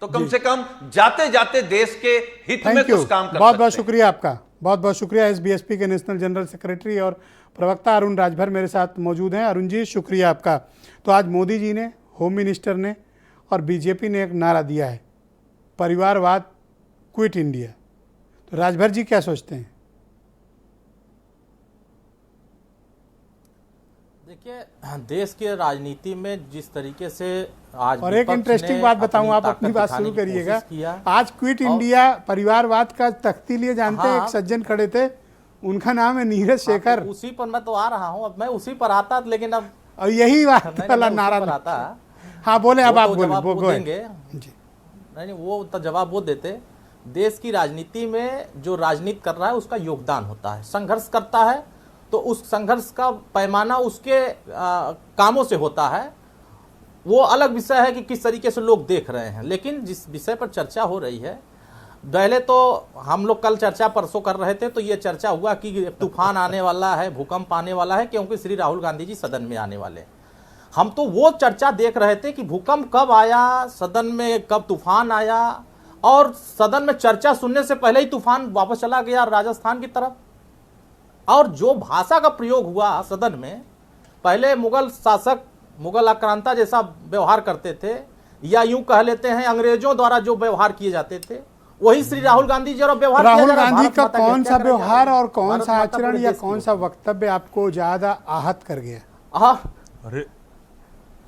तो कम से कम जाते जाते देश के हित में कुछ काम कर बहुत बहुत शुक्रिया आपका, बहुत बहुत शुक्रिया। एसबीएसपी के नेशनल जनरल सेक्रेटरी और प्रवक्ता अरुण राजभर मेरे साथ मौजूद हैं। अरुण जी शुक्रिया आपका। तो आज मोदी जी ने, होम मिनिस्टर ने और बीजेपी ने एक नारा दिया है, परिवारवाद क्विट इंडिया। तो राजभर जी क्या सोचते हैं? देखिए, देश के राजनीति में जिस तरीके से आज और एक इंटरेस्टिंग बात बताऊं, आप अपनी बात शुरू करिएगा। आज क्विट इंडिया परिवारवाद का तख्ती लिए जानते हैं, एक सज्जन खड़े थे, उनका नाम है नीरज शेखर। उसी पर मैं तो आ रहा हूं, अब मैं उसी पर आता, लेकिन अब और यही बात वाला नारा आता। हाँ बोले, अब आप बोलेंगे। नहीं, वो तो जवाब वो देते। देश की राजनीति में जो राजनीति कर रहा है उसका योगदान होता है, संघर्ष करता है तो उस संघर्ष का पैमाना उसके कामों से होता है। वो अलग विषय है कि किस तरीके से लोग देख रहे हैं। लेकिन जिस विषय पर चर्चा हो रही है, पहले तो हम लोग कल चर्चा परसों कर रहे थे तो ये चर्चा हुआ कि तूफान आने वाला है, भूकंप आने वाला है, क्योंकि श्री राहुल गांधी जी सदन में आने वाले। हम तो वो चर्चा देख रहे थे कि भूकंप कब आया, सदन में कब तूफान आया, और सदन में चर्चा सुनने से पहले ही तूफान वापस चला गया राजस्थान की तरफ। और जो भाषा का प्रयोग हुआ सदन में, पहले मुगल शासक मुगल आक्रांता जैसा व्यवहार करते थे, या यूं कह लेते हैं अंग्रेजों द्वारा जो व्यवहार किए जाते थे, वही श्री राहुल गांधी जी और व्यवहार। राहुल गांधी का कौन सा व्यवहार और कौन सा आचरण या कौन सा वक्तव्य आपको ज्यादा आहत कर गया? अरे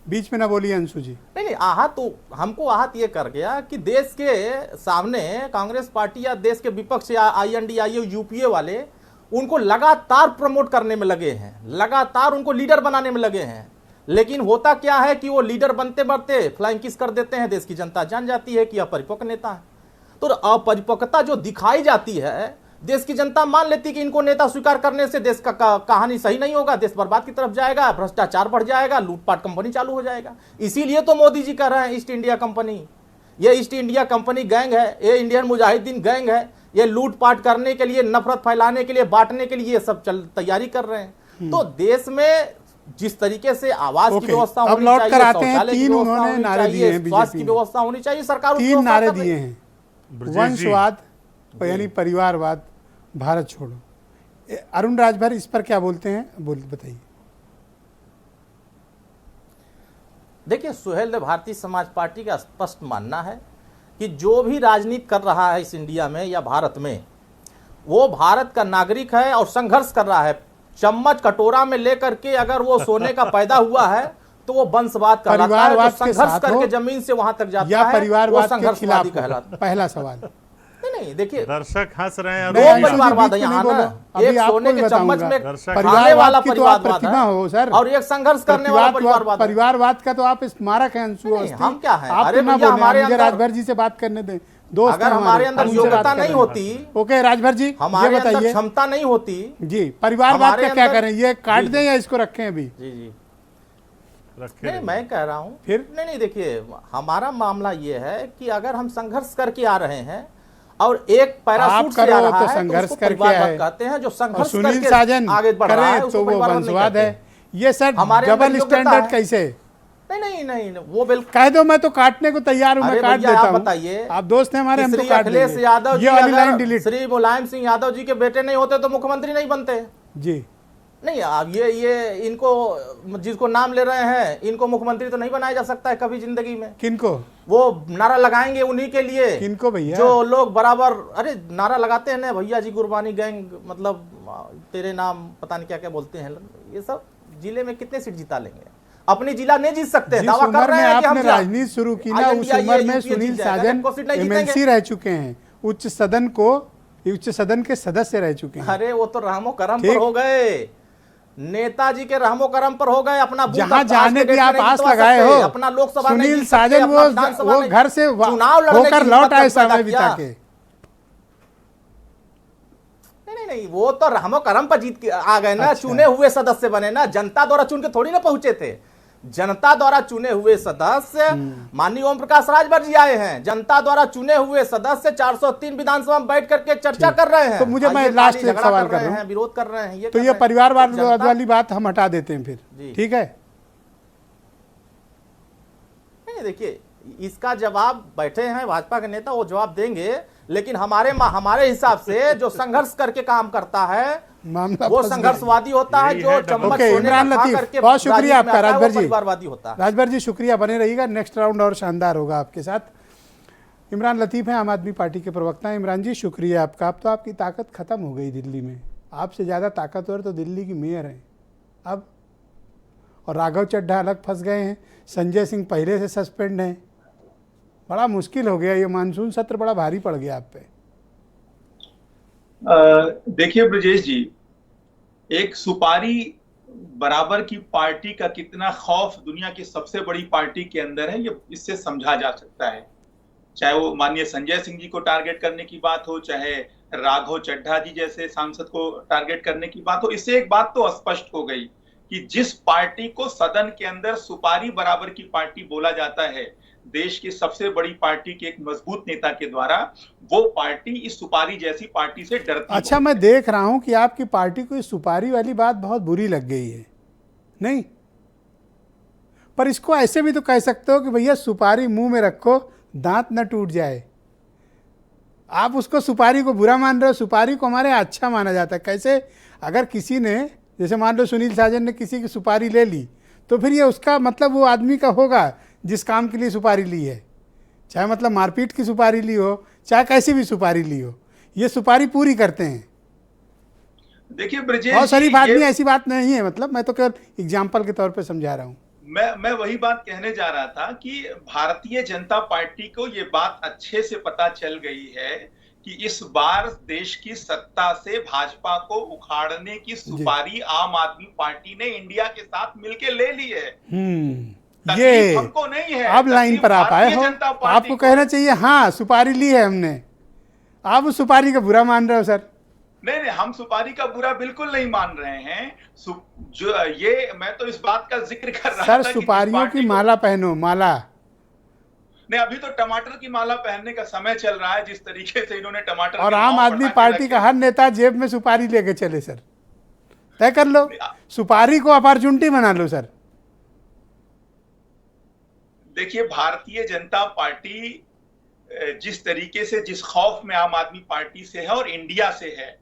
बीच में ना बोलिए अंशु जी। नहीं, आहत तो हमको आहत ये कर गया कि देश के सामने कांग्रेस पार्टी या देश के विपक्ष या INDIA यूपीए वाले उनको लगातार प्रमोट करने में लगे हैं, लगातार उनको लीडर बनाने में लगे हैं। लेकिन होता क्या है कि वो लीडर बनते बनते फ्लाइंग किस कर देते हैं। देश की जनता जान जाती है कि अपरिपक्व नेता है। तो अपरिपक्वता जो दिखाई जाती है, देश की जनता मान लेती है कि इनको नेता स्वीकार करने से देश का कहानी सही नहीं होगा, देश बर्बाद की तरफ जाएगा, भ्रष्टाचार बढ़ जाएगा, लूटपाट कंपनी चालू हो जाएगा। इसीलिए तो मोदी जी कह रहे हैं ईस्ट इंडिया कंपनी, ये ईस्ट इंडिया कंपनी गैंग है, ये इंडियन मुजाहिदीन गैंग है, ये लूटपाट करने के लिए, नफरत फैलाने के लिए, बांटने के लिए ये सब तैयारी कर रहे हैं। तो देश में जिस तरीके से आवास की व्यवस्था होनी चाहिए, शौचालय की व्यवस्था होनी चाहिए, स्वास्थ्य की व्यवस्था होनी चाहिए, सरकार 3 नारे दिए हैं, वंशवाद यानी परिवारवाद, भारत छोड़ो। अरुण राजभर इस पर क्या बोलते हैं, बताइए। देखिए, सुहेल, भारतीय समाज पार्टी का स्पष्ट मानना है कि जो भी राजनीति कर रहा है इस इंडिया में या भारत में, वो भारत का नागरिक है और संघर्ष कर रहा है। चम्मच कटोरा में लेकर के अगर वो सोने का पैदा हुआ है तो वो वंशवाद कहलाता है, जो संघर्ष करके जमीन से वहां तक जाता है, परिवारवाद के खिलाफ कहलाता। पहला सवाल। नहीं, देखिए, दर्शक हंस रहे हैं। दो परिवारवाद है यहाँ ना, एक सोने के चम्मच में खाने वाला परिवारवाद है और एक संघर्ष करने वाला परिवारवाद। परिवारवाद का तो आप स्मारक हैं अंशु। हम क्या है? अरे भैया, हमारे अंदर राजभर जी से बात करने दें। दोस्त, अगर हमारे अंदर योग्यता नहीं होती, ओके राजभर जी, हमारे अंदर क्षमता नहीं होती जी, परिवारवाद का क्या करें? ये काट दें या इसको रखें अभी? जी नहीं, मैं कह रहा हूँ फिर नहीं, देखिए, हमारा मामला ये है कि अगर हम संघर्ष करके आ रहे हैं और एक पैराशूट से आ रहा तो है, संघर्ष तो करके है, कहते हैं, जो संघर्ष सुनील करके साजन आगे बढ़ रहा है तो वो वंशवाद है। ये सर डबल स्टैंडर्ड कैसे? नहीं, वो बिल्कुल कह दो, मैं तो काटने को तैयार हूँ, मैं काट देता हूँ। बताइए, आप दोस्त हैं हमारे, हम तो काट अखिलेश देंगे। यादव ये वाली लाइन डिलीट। श्री मुलायम सिंह यादव जी के बेटे नहीं होते तो मुख्यमंत्री नहीं बनते जी। नहीं, अब ये इनको जिसको नाम ले रहे हैं इनको मुख्यमंत्री तो नहीं बनाया जा सकता है कभी जिंदगी में। किनको? वो नारा लगाएंगे उन्हीं के लिए। किनको भैया? जो लोग बराबर अरे नारा लगाते हैं ना, भैया जी गुरबानी गैंग, मतलब तेरे नाम पता नहीं क्या क्या बोलते हैं, ये सब जिले में कितने सीट जिता लेंगे? अपनी जिला नहीं जीत सकते, दावा कर रहे हैं कि हम राजनीति शुरू की ना, उस उम्र में सुनील साजन एमएलसी रह चुके हैं, उच्च सदन के सदस्य रह चुके हैं। अरे वो तो रहमो करम पर हो गए, नेताजी के रहमो करम पर हो गए। अपना जहां जाने की आप आस लगाए हो, अपना लोकसभा सुनील साजन वो घर से होकर लौट आए समय बिता के। नहीं, वो तो रहमो करम पर जीत के आ गए ना। अच्छा। चुने हुए सदस्य बने ना, जनता द्वारा चुन के थोड़ी ना पहुंचे थे। जनता द्वारा चुने हुए सदस्य माननीय ओम प्रकाश राजभर जी आए हैं, जनता द्वारा चुने हुए सदस्य 403 विधानसभा में बैठ करके चर्चा कर रहे हैं। तो मुझे मैं लास्ट एक सवाल कर रहा हूं, विरोध कर रहे हैं, तो ये परिवारवाद वाली बात हम हटा देते हैं फिर, ठीक है? नहीं, देखिए इसका जवाब बैठे हैं भाजपा के नेता, वो जवाब देंगे। लेकिन हमारे हिसाब से जो संघर्ष करके काम करता है वो संघर्षवादी होता है, जो चम्मच सोने का खा करके बहुत शुक्रिया आपका राजभर जी, परिवारवादी होता है। राजभर जी शुक्रिया, बने रहिएगा, नेक्स्ट राउंड और शानदार होगा आपके साथ। इमरान लतीफ़ हैं, आम आदमी पार्टी के प्रवक्ता हैं। इमरान जी शुक्रिया आपका। अब तो आपकी ताकत खत्म हो गई दिल्ली में, आपसे ज़्यादा ताकतवर तो दिल्ली की मेयर हैं अब, और राघव चड्ढा अलग फंस गए हैं, संजय सिंह पहले से सस्पेंड हैं। बड़ा मुश्किल हो गया, ये मानसून सत्र बड़ा भारी पड़ गया आप पे। देखिए ब्रजेश जी, एक सुपारी बराबर की पार्टी का कितना खौफ दुनिया की सबसे बड़ी पार्टी के अंदर है, ये इससे समझा जा सकता है। चाहे वो माननीय संजय सिंह जी को टारगेट करने की बात हो, चाहे राघव चड्ढा जी जैसे सांसद को टारगेट करने की बात हो, इससे एक बात तो स्पष्ट हो गई कि जिस पार्टी को सदन के अंदर सुपारी बराबर की पार्टी बोला जाता है, देश की सबसे बड़ी पार्टी के एक मजबूत नेता के द्वारा, वो पार्टी इस सुपारी जैसी पार्टी से डरती। अच्छा, मैं देख रहा हूं कि आपकी पार्टी को इस सुपारी वाली बात बहुत बुरी लग गई है, नहीं? पर इसको ऐसे भी तो कह सकते हो कि भैया सुपारी मुंह में रखो, दांत न टूट जाए। आप उसको सुपारी को बुरा मान रहे हो, सुपारी को हमारे अच्छा माना जाता है। कैसे? अगर किसी ने, जैसे मान लो सुनील साजन ने किसी की सुपारी ले ली, तो फिर ये उसका मतलब वो आदमी का होगा जिस काम के लिए सुपारी ली है, चाहे मतलब मारपीट की सुपारी ली हो, चाहे कैसी भी सुपारी ली हो, ये सुपारी पूरी करते हैं। देखिए ब्रजेश, बहुत शरीफ आदमी, ऐसी बात नहीं है, मतलब मैं तो केवल एग्जाम्पल के तौर पे समझा रहा हूँ। मैं वही बात कहने जा रहा था कि भारतीय जनता पार्टी को ये बात अच्छे से पता चल गई है कि इस बार देश की सत्ता से भाजपा को उखाड़ने की सुपारी आम आदमी पार्टी ने इंडिया के साथ मिलकर ले ली है। ये हमको नहीं है, अब लाइन पर आप आए हो, आपको कहना चाहिए हाँ सुपारी ली है हमने, आप उस सुपारी का बुरा मान रहे हो सर। नहीं, हम सुपारी का बुरा बिल्कुल नहीं मान रहे हैं। जो ये मैं तो इस बात का जिक्र कर रहा था सर, सुपारियों की माला पहनो, माला नहीं। अभी तो टमाटर की माला पहनने का समय चल रहा है, जिस तरीके से इन्होंने टमाटर और आम आदमी पार्टी का हर नेता जेब में सुपारी लेके चले सर, तय कर लो, सुपारी को अपॉर्चुनिटी बना लो सर। देखिए, भारतीय जनता पार्टी जिस तरीके से, जिस खौफ में आम आदमी पार्टी से है और इंडिया से है,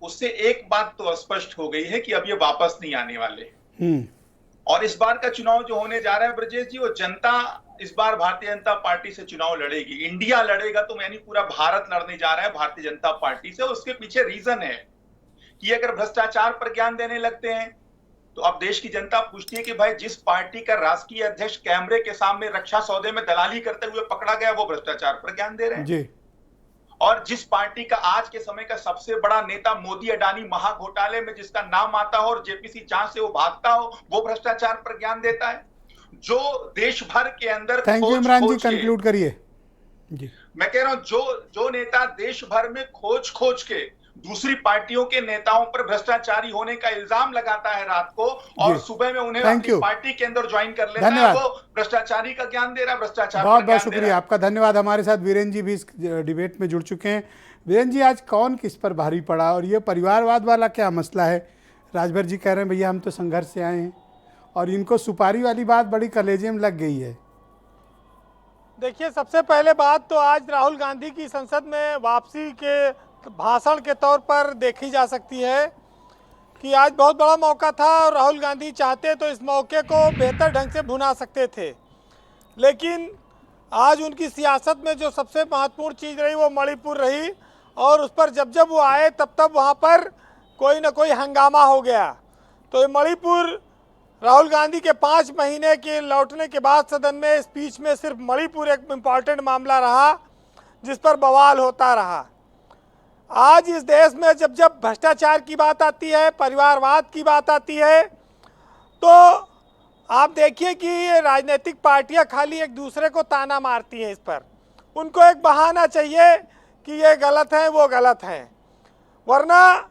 उससे एक बात तो स्पष्ट हो गई है कि अब ये वापस नहीं आने वाले। और इस बार का चुनाव जो होने जा रहा है ब्रजेश जी, वो जनता इस बार भारतीय जनता पार्टी से चुनाव लड़ेगी। इंडिया लड़ेगा तो यानी पूरा भारत लड़ने जा रहा है भारतीय जनता पार्टी से। उसके पीछे रीजन है कि अगर भ्रष्टाचार पर ज्ञान देने लगते हैं तो अब देश की जनता पूछती है कि भाई, जिस पार्टी का राष्ट्रीय अध्यक्ष कैमरे के सामने रक्षा सौदे में दलाली करते हुए पकड़ा गया, वो भ्रष्टाचार पर ज्ञान दे रहे हैं जी। और जिस पार्टी का आज के समय का सबसे बड़ा नेता मोदी अडानी महाघोटाले में जिसका नाम आता हो और जेपीसी जांच से वो भागता हो, वो भ्रष्टाचार पर ज्ञान देता है। जो देश भर के अंदर, thank you Imran ji, conclude करिए जी। मैं कह रहा हूं, जो नेता देश भर में खोज के दूसरी पार्टियों के नेताओं पर भ्रष्टाचारी होने का इल्जाम लगाता है रात को, और सुबह में उन्हें अपनी पार्टी के अंदर ज्वाइन कर लेता है, वो भ्रष्टाचारी का ज्ञान दे रहा है, भ्रष्टाचार। बहुत बहुत शुक्रिया आपका, धन्यवाद। हमारे साथ वीरेंद्र जी भी इस डिबेट में जुड़ चुके हैं। वीरेंद्र जी, आज कौन किस पर भारी पड़ा और ये परिवारवाद वाला क्या मसला है? राजभर जी कह रहे हैं भैया हम तो संघर्ष से आए हैं, और इनको सुपारी वाली बात बड़ी कलेजे में लग गई है। देखिए, सबसे पहले बात तो आज राहुल गांधी की संसद में वापसी के भाषण के तौर पर देखी जा सकती है। कि आज बहुत बड़ा मौका था और राहुल गांधी चाहते तो इस मौके को बेहतर ढंग से भुना सकते थे, लेकिन आज उनकी सियासत में जो सबसे महत्वपूर्ण चीज़ रही वो मणिपुर रही, और उस पर जब जब वो आए तब वहाँ पर कोई ना कोई हंगामा हो गया। तो ये मणिपुर, राहुल गांधी के 5 महीने के लौटने के बाद सदन में स्पीच में सिर्फ मणिपुर एक इम्पॉर्टेंट मामला रहा जिस पर बवाल होता रहा। आज इस देश में जब जब भ्रष्टाचार की बात आती है, परिवारवाद की बात आती है, तो आप देखिए कि ये राजनीतिक पार्टियां खाली एक दूसरे को ताना मारती हैं। इस पर उनको एक बहाना चाहिए कि ये गलत है, वो गलत है, वरना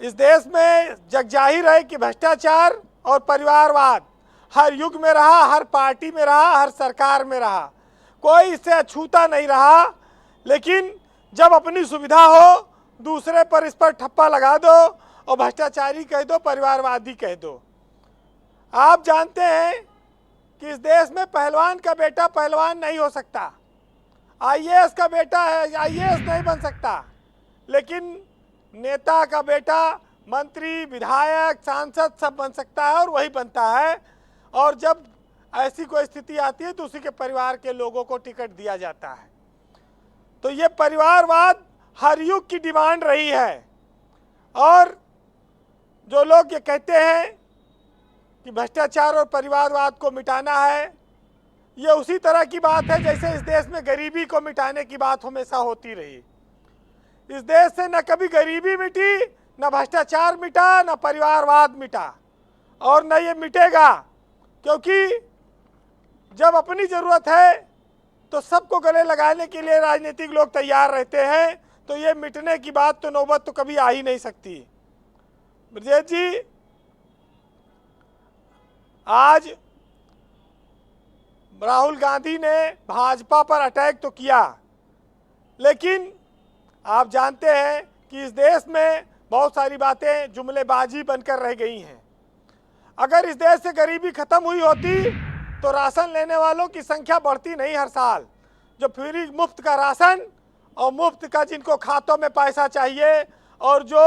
इस देश में जगजाहिर है कि भ्रष्टाचार और परिवारवाद हर युग में रहा, हर पार्टी में रहा, हर सरकार में रहा, कोई इससे अछूता नहीं रहा। लेकिन जब अपनी सुविधा हो दूसरे पर इस पर ठप्पा लगा दो और भ्रष्टाचारी कह दो, परिवारवादी कह दो। आप जानते हैं कि इस देश में पहलवान का बेटा पहलवान नहीं हो सकता, आईएएस का बेटा है आईएएस नहीं बन सकता, लेकिन नेता का बेटा मंत्री, विधायक, सांसद सब बन सकता है और वही बनता है। और जब ऐसी कोई स्थिति आती है तो उसी के परिवार के लोगों को टिकट दिया जाता है। तो ये परिवारवाद हर युग की डिमांड रही है। और जो लोग ये कहते हैं कि भ्रष्टाचार और परिवारवाद को मिटाना है, ये उसी तरह की बात है जैसे इस देश में गरीबी को मिटाने की बात हमेशा होती रही। इस देश से न कभी गरीबी मिटी, न भ्रष्टाचार मिटा, न परिवारवाद मिटा, और न ये मिटेगा, क्योंकि जब अपनी ज़रूरत है तो सबको गले लगाने के लिए राजनीतिक लोग तैयार रहते हैं। तो ये मिटने की बात तो नौबत तो कभी आ ही नहीं सकती। ब्रजेश जी, आज राहुल गांधी ने भाजपा पर अटैक तो किया, लेकिन आप जानते हैं कि इस देश में बहुत सारी बातें जुमलेबाजी बनकर रह गई हैं। अगर इस देश से गरीबी खत्म हुई होती तो राशन लेने वालों की संख्या बढ़ती नहीं हर साल। जो फ्री मुफ्त का राशन और मुफ्त का जिनको खातों में पैसा चाहिए, और जो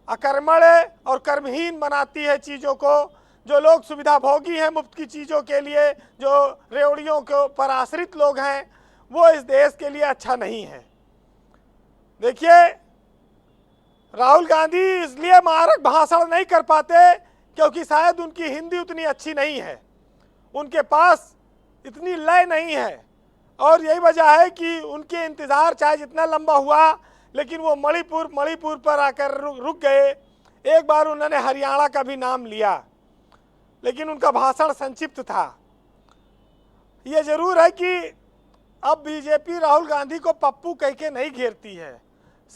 अकर्मण्य और कर्महीन बनाती है चीज़ों को, जो लोग सुविधा भोगी हैं मुफ्त की चीज़ों के लिए, जो रेवड़ियों के ऊपर आश्रित लोग हैं, वो इस देश के लिए अच्छा नहीं है। देखिए, राहुल गांधी इसलिए मारक भाषण नहीं कर पाते क्योंकि शायद उनकी हिंदी उतनी अच्छी नहीं है, उनके पास इतनी लय नहीं है, और यही वजह है कि उनके इंतज़ार चाहे जितना लंबा हुआ, लेकिन वो मणिपुर पर आकर रुक गए। एक बार उन्होंने हरियाणा का भी नाम लिया, लेकिन उनका भाषण संक्षिप्त था। ये जरूर है कि अब बीजेपी राहुल गांधी को पप्पू कह के नहीं घेरती है।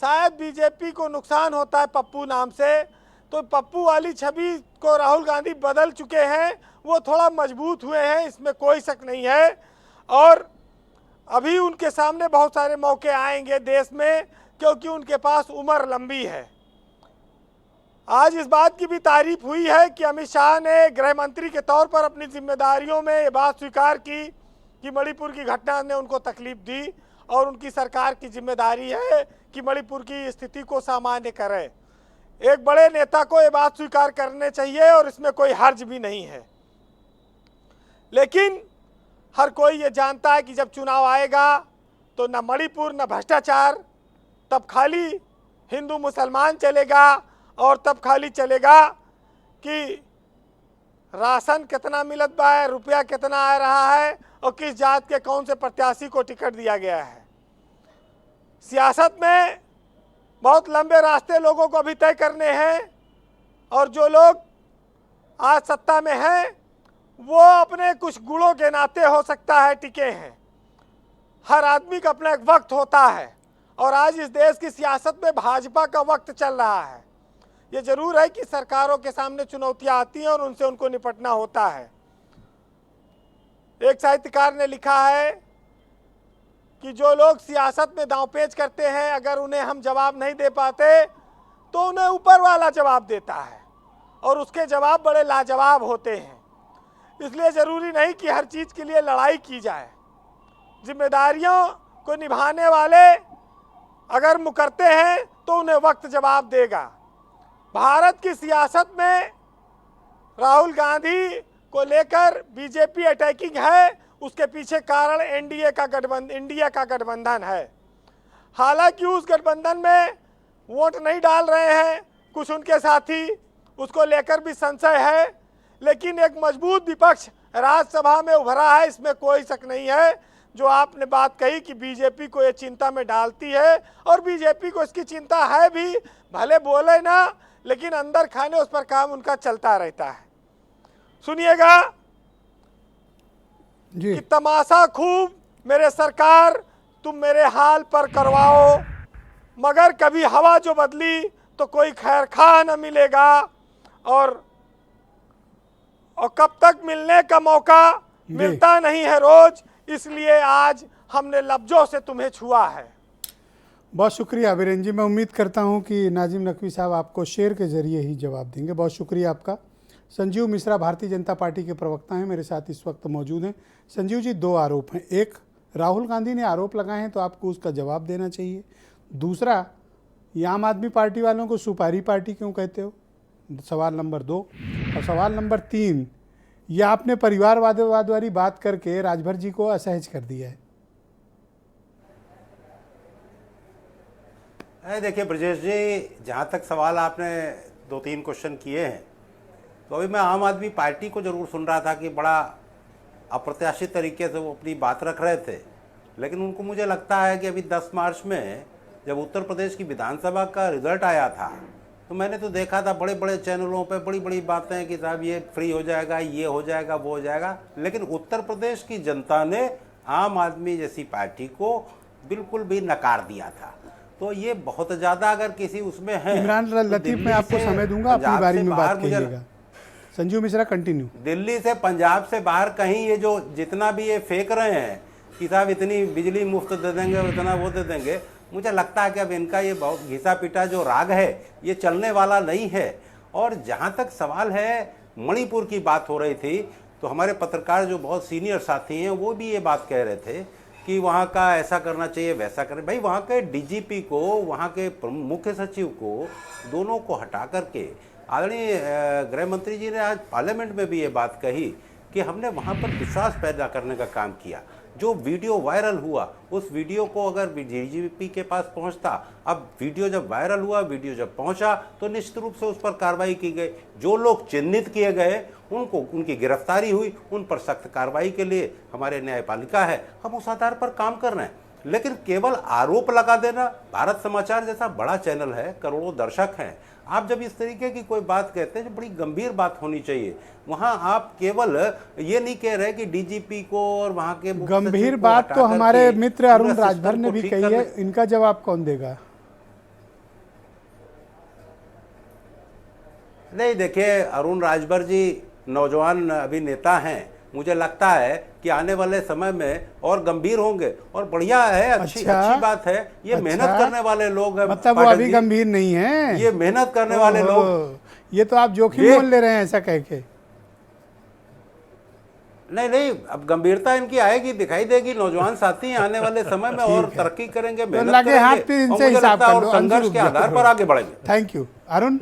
शायद बीजेपी को नुकसान होता है पप्पू नाम से, तो पप्पू वाली छवि को राहुल गांधी बदल चुके हैं, वो थोड़ा मजबूत हुए हैं, इसमें कोई शक नहीं है। और अभी उनके सामने बहुत सारे मौके आएंगे देश में, क्योंकि उनके पास उम्र लंबी है। आज इस बात की भी तारीफ हुई है कि अमित शाह ने गृह मंत्री के तौर पर अपनी जिम्मेदारियों में ये बात स्वीकार की कि मणिपुर की घटना ने उनको तकलीफ दी, और उनकी सरकार की जिम्मेदारी है कि मणिपुर की स्थिति को सामान्य करे। एक बड़े नेता को ये बात स्वीकार करने चाहिए और इसमें कोई हर्ज भी नहीं है। लेकिन हर कोई ये जानता है कि जब चुनाव आएगा तो न मणिपुर न भ्रष्टाचार, तब खाली हिंदू मुसलमान चलेगा, और तब खाली चलेगा कि राशन कितना मिलत बा है, रुपया कितना आ रहा है, और किस जात के कौन से प्रत्याशी को टिकट दिया गया है। सियासत में बहुत लंबे रास्ते लोगों को अभी तय करने हैं, और जो लोग आज सत्ता में हैं वो अपने कुछ गुणों के नाते हो सकता है टिके हैं। हर आदमी का अपना एक वक्त होता है, और आज इस देश की सियासत में भाजपा का वक्त चल रहा है। ये जरूर है कि सरकारों के सामने चुनौतियां आती हैं और उनसे उनको निपटना होता है। एक साहित्यकार ने लिखा है कि जो लोग सियासत में दांवपेच करते हैं, अगर उन्हें हम जवाब नहीं दे पाते तो उन्हें ऊपर वाला जवाब देता है, और उसके जवाब बड़े लाजवाब होते हैं। इसलिए ज़रूरी नहीं कि हर चीज़ के लिए लड़ाई की जाए। जिम्मेदारियों को निभाने वाले अगर मुकरते हैं तो उन्हें वक्त जवाब देगा। भारत की सियासत में राहुल गांधी को लेकर बीजेपी अटैकिंग है, उसके पीछे कारण इंडिया का गठबंधन है। हालांकि उस गठबंधन में वोट नहीं डाल रहे हैं कुछ उनके साथी, उसको लेकर भी संशय है, लेकिन एक मजबूत विपक्ष राज्यसभा में उभरा है, इसमें कोई शक नहीं है। जो आपने बात कही कि बीजेपी को ये चिंता में डालती है, और बीजेपी को इसकी चिंता है भी, भले बोले ना, लेकिन अंदर खाने उस पर काम उनका चलता रहता है। सुनिएगा जी। कि तमाशा खूब मेरे सरकार तुम मेरे हाल पर करवाओ, मगर कभी हवा जो बदली तो कोई खैर खा न मिलेगा, और कब तक मिलने का मौका मिलता नहीं है रोज, इसलिए आज हमने लफ्जों से तुम्हें छुआ है। बहुत शुक्रिया वीरेंद्र जी। मैं उम्मीद करता हूं कि नाजिम नकवी साहब आपको शेर के जरिए ही जवाब देंगे। बहुत शुक्रिया आपका। संजीव मिश्रा भारतीय जनता पार्टी के प्रवक्ता हैं, मेरे साथ इस वक्त मौजूद हैं। संजीव जी, दो आरोप हैं। एक, राहुल गांधी ने आरोप लगाए हैं तो आपको उसका जवाब देना चाहिए। दूसरा, ये आम आदमी पार्टी वालों को सुपारी पार्टी क्यों कहते हो, सवाल नंबर 2। और सवाल नंबर 3, ये आपने परिवारवाद वाली बात करके राजभर जी को असहज कर दिया है। देखिए ब्रजेश जी, जहाँ तक सवाल आपने 2-3 क्वेश्चन किए हैं, तो अभी मैं आम आदमी पार्टी को ज़रूर सुन रहा था कि बड़ा अप्रत्याशित तरीके से वो अपनी बात रख रहे थे, लेकिन उनको मुझे लगता है कि अभी 10 मार्च में जब उत्तर प्रदेश की विधानसभा का रिजल्ट आया था, तो मैंने तो देखा था बड़े बड़े चैनलों पे बड़ी बड़ी बातें कि साहब ये फ्री हो जाएगा, ये हो जाएगा, वो हो जाएगा, लेकिन उत्तर प्रदेश की जनता ने आम आदमी जैसी पार्टी को बिल्कुल भी नकार दिया था। तो ये बहुत ज़्यादा अगर किसी उसमें है, इमरान लतीफ़, मैं आपको समय दूंगा, अपनी बारी में बात कीजिएगा। संजीव मिश्रा कंटिन्यू। दिल्ली से, पंजाब से बाहर कहीं ये जो जितना भी ये फेंक रहे हैं कि साहब इतनी बिजली मुफ्त दे देंगे और इतना वो दे देंगे, मुझे लगता है कि अब इनका ये बहुत घिसा पिटा जो राग है ये चलने वाला नहीं है। और जहाँ तक सवाल है, मणिपुर की बात हो रही थी, तो हमारे पत्रकार जो बहुत सीनियर साथी हैं वो भी ये बात कह रहे थे कि वहाँ का ऐसा करना चाहिए, वैसा करें। भाई वहाँ के डीजीपी को, वहाँ के मुख्य सचिव को, दोनों को हटा करके आदरणीय गृह मंत्री जी ने आज पार्लियामेंट में भी ये बात कही कि हमने वहाँ पर विश्वास पैदा करने का काम किया। जो वीडियो वायरल हुआ, उस वीडियो को अगर डीजीपी के पास पहुंचता, अब वीडियो जब वायरल हुआ, वीडियो जब पहुंचा, तो निश्चित रूप से उस पर कार्रवाई की गई। जो लोग चिन्हित किए गए उनको, उनकी गिरफ्तारी हुई, उन पर सख्त कार्रवाई के लिए हमारे न्यायपालिका है, हम उस आधार पर काम कर रहे हैं। लेकिन केवल आरोप लगा देना, भारत समाचार जैसा बड़ा चैनल है, करोड़ों दर्शक हैं, आप जब इस तरीके की कोई बात कहते हैं जो बड़ी गंभीर बात होनी चाहिए, वहां आप केवल ये नहीं कह रहे कि डीजीपी को और वहां के गंभीर बात तो हमारे मित्र अरुण राजभर ने भी कही है, इनका जवाब कौन देगा? नहीं, देखिए अरुण राजभर जी नौजवान अभिनेता हैं, मुझे लगता है कि आने वाले समय में और गंभीर होंगे, और बढ़िया है, अच्छी बात है। ये मेहनत करने वाले लोग हैं, मतलब वो अभी गंभीर नहीं है, ये मेहनत करने वाले लोग। ये तो आप जोखिम मोल ले रहे हैं ऐसा कह के। नहीं, अब गंभीरता इनकी आएगी, दिखाई देगी। नौजवान साथी आने वाले समय में और तरक्की करेंगे, मेहनत करेंगे, इनसे हिसाब कर लो, संघर्ष के आधार पर आगे बढ़ेंगे। Thank you Arun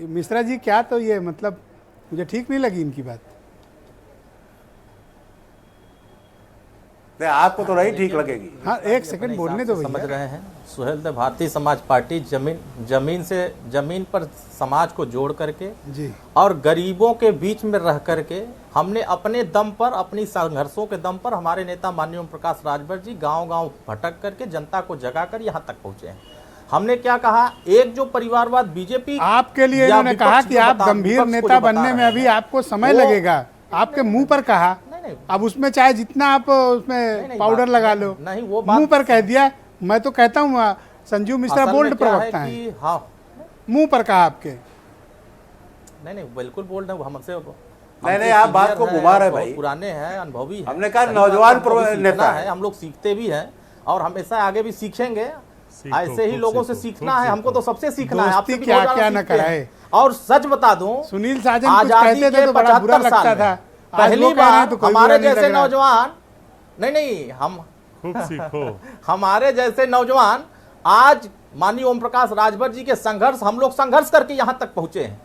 Mishra ji. क्या तो ये मतलब मुझे ठीक नहीं लगी इनकी बात। आपको तो नहीं ठीक लगेगी। हाँ, एक सेकंड बोलने दो। समझ रहे हैं सुहेल देव, भारतीय समाज पार्टी जमीन पर समाज को जोड़ करके जी, और गरीबों के बीच में रह करके हमने अपने दम पर, अपनी संघर्षों के दम पर, हमारे नेता माननीय ओम प्रकाश राजभर जी गांव-गांव भटक करके जनता को जगाकर यहां तक पहुंचे हैं। हमने क्या कहा, एक जो परिवारवाद बीजेपी आपके लिए इन्होंने कहा कि आप गंभीर नेता बनने में अभी आपको समय लगेगा, आपके मुंह पर कहा। अब उसमें चाहे जितना आप उसमें पाउडर लगा लो, नहीं वो मुंह पर कह दिया। मैं तो कहता हूँ संजीव मिश्रा बोल्ड प्रवक्ता है, हाँ मुंह पर कहा आपके। नहीं बिल्कुल बोल्ड है हमसे। नहीं, आप बात को घुमा रहे भाई, पुराने हैं, अनुभवी हैं। हमने कहा नौजवान नेता है, हम लोग सीखते भी हैं और हमेशा आगे भी सीखेंगे। ऐसे ही लोगों से सीखना है हमको, तो सबसे सीखना है। आपसे क्या क्या न कराए। और सच बता दूं, सुनील साजन कुछ कहते थे तो बड़ा बुरा लगता था। पहली बार हमारे जैसे नौजवान, नहीं हम खूब सीखो, हमारे जैसे नौजवान आज माननीय ओम प्रकाश राजभर जी के संघर्ष, हम लोग संघर्ष करके यहां तक पहुंचे हैं।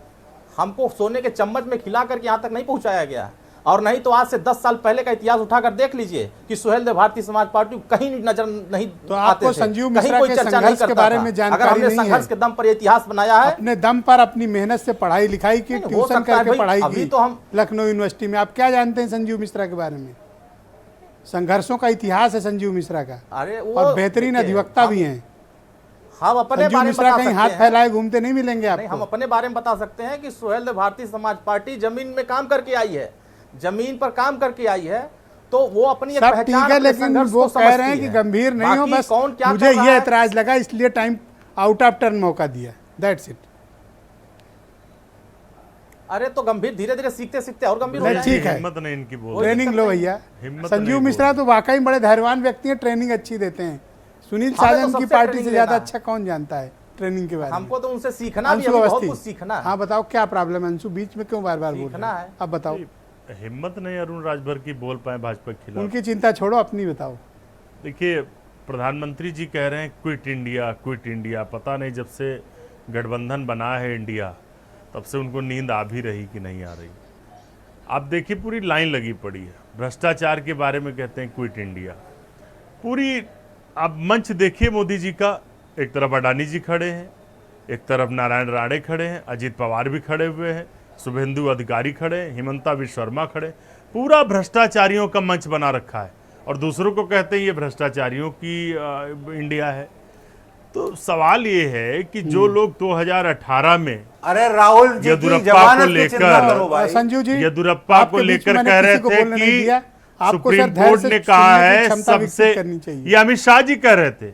हमको सोने के चम्मच में खिला करके यहां तक नहीं पहुंचाया गया, और नहीं तो आज से 10 साल पहले का इतिहास उठाकर देख लीजिए कि सुहेलदेव भारतीय समाज पार्टी कहीं नजर नहीं तो आपको संजीव मिश्रा के संघर्ष के बारे में जानकारी अगर हमने नहीं है। संघर्ष के दम पर इतिहास बनाया है, अपने दम पर अपनी मेहनत से पढ़ाई लिखाई की, हो ट्यूशन सकता है करके भाई, पढ़ाई अभी की तो हम लखनऊ यूनिवर्सिटी में। आप क्या जानते हैं संजीव मिश्रा के बारे में? संघर्षों का इतिहास है संजीव मिश्रा का, अरे वो और बेहतरीन देखिए, अधिवक्ता भी हैं। हम अपने संजीव बारे में मिश्रा बता कहीं सकते हाथ हैं। फैलाए घूमते नहीं मिलेंगे नहीं, हम आपको। अपने बारे में बता सकते हैं कि सुहेलदेव भारतीय समाज पार्टी जमीन में काम करके आई है, जमीन पर काम करके आई है, तो वो अपनी एक सब पहचान, ठीक है, अपने लेकिन संघर्ष वो को कह रहे समझती हैं कि है। गंभीर नहीं हो, बाकी बस कौन क्या मुझे कर रहा ये है? एतराज लगा इसलिए टाइम आउट ऑफ टर्न मौका दिया, दैट्स इट। अरे तो गंभीर धीरे धीरे सीखते सीखते और गंभीर हो नहीं, जाएंगे। ठीक है। हिम्मत नहीं इनकी बोल ट्रेनिंग लो भैया। हिम्मत संजीव नहीं मिश्रा बोल तो वाकई बड़े धैर्यवान व्यक्ति हैं, ट्रेनिंग अच्छी देते हैं। सुनील हमें तो साजन की सबसे पार्टी ट्रेनिंग से ज्यादा लेना है। अच्छा कौन जानता है ट्रेनिंग के बारे में? हमको तो उनसे सीखना भी है, अंशु अभी बहुत अवस्थी, कुछ सीखना है। हाँ बताओ क्या प्रॉब्लम है अंशु? बीच में क्यों बार बार बोल रहे सीखना हैं? है। अब बताओ। हिम्मत नहीं अरुण राजभर की बोल पाए भाजपा के खिलाफ। उनकी चिंता छोड़ो, अपनी बताओ। देखिए, प्रधानमंत्री जी कह रहे हैं क्विट इंडिया, क्विट इंडिया। पता नहीं जब से गठबंधन बना है इंडिया, तब से उनको नींद आ भी रही कि नहीं आ रही। आप देखिए, पूरी लाइन लगी पड़ी है। भ्रष्टाचार के बारे में कहते हैं क्विट इंडिया। पूरी आप मंच देखिए मोदी जी का, एक तरफ अडानी जी खड़े हैं, एक तरफ नारायण राणे खड़े हैं, अजीत पवार भी खड़े हुए हैं, शुभेंदु अधिकारी खड़े हैं, हिमंता विश्व शर्मा खड़े। पूरा भ्रष्टाचारियों का मंच बना रखा है, और दूसरों को कहते हैं ये भ्रष्टाचारियों की इंडिया है। तो सवाल ये है कि जो लोग 2018 में अरे राहुल जी की येदियुरप्पा जमानत को की चिंता करो लेकर भाई। संजीव जी, येदियुरप्पा आपके को बीच लेकर मैंने कह किसी रहे को थे बोलने नहीं कि दिया। आपको सुप्रीम सर धैर्य कोर्ट से ने कहा सुनने की है क्षमता विकसित सबसे, करनी चाहिए। ये अमित शाह जी कह रहे थे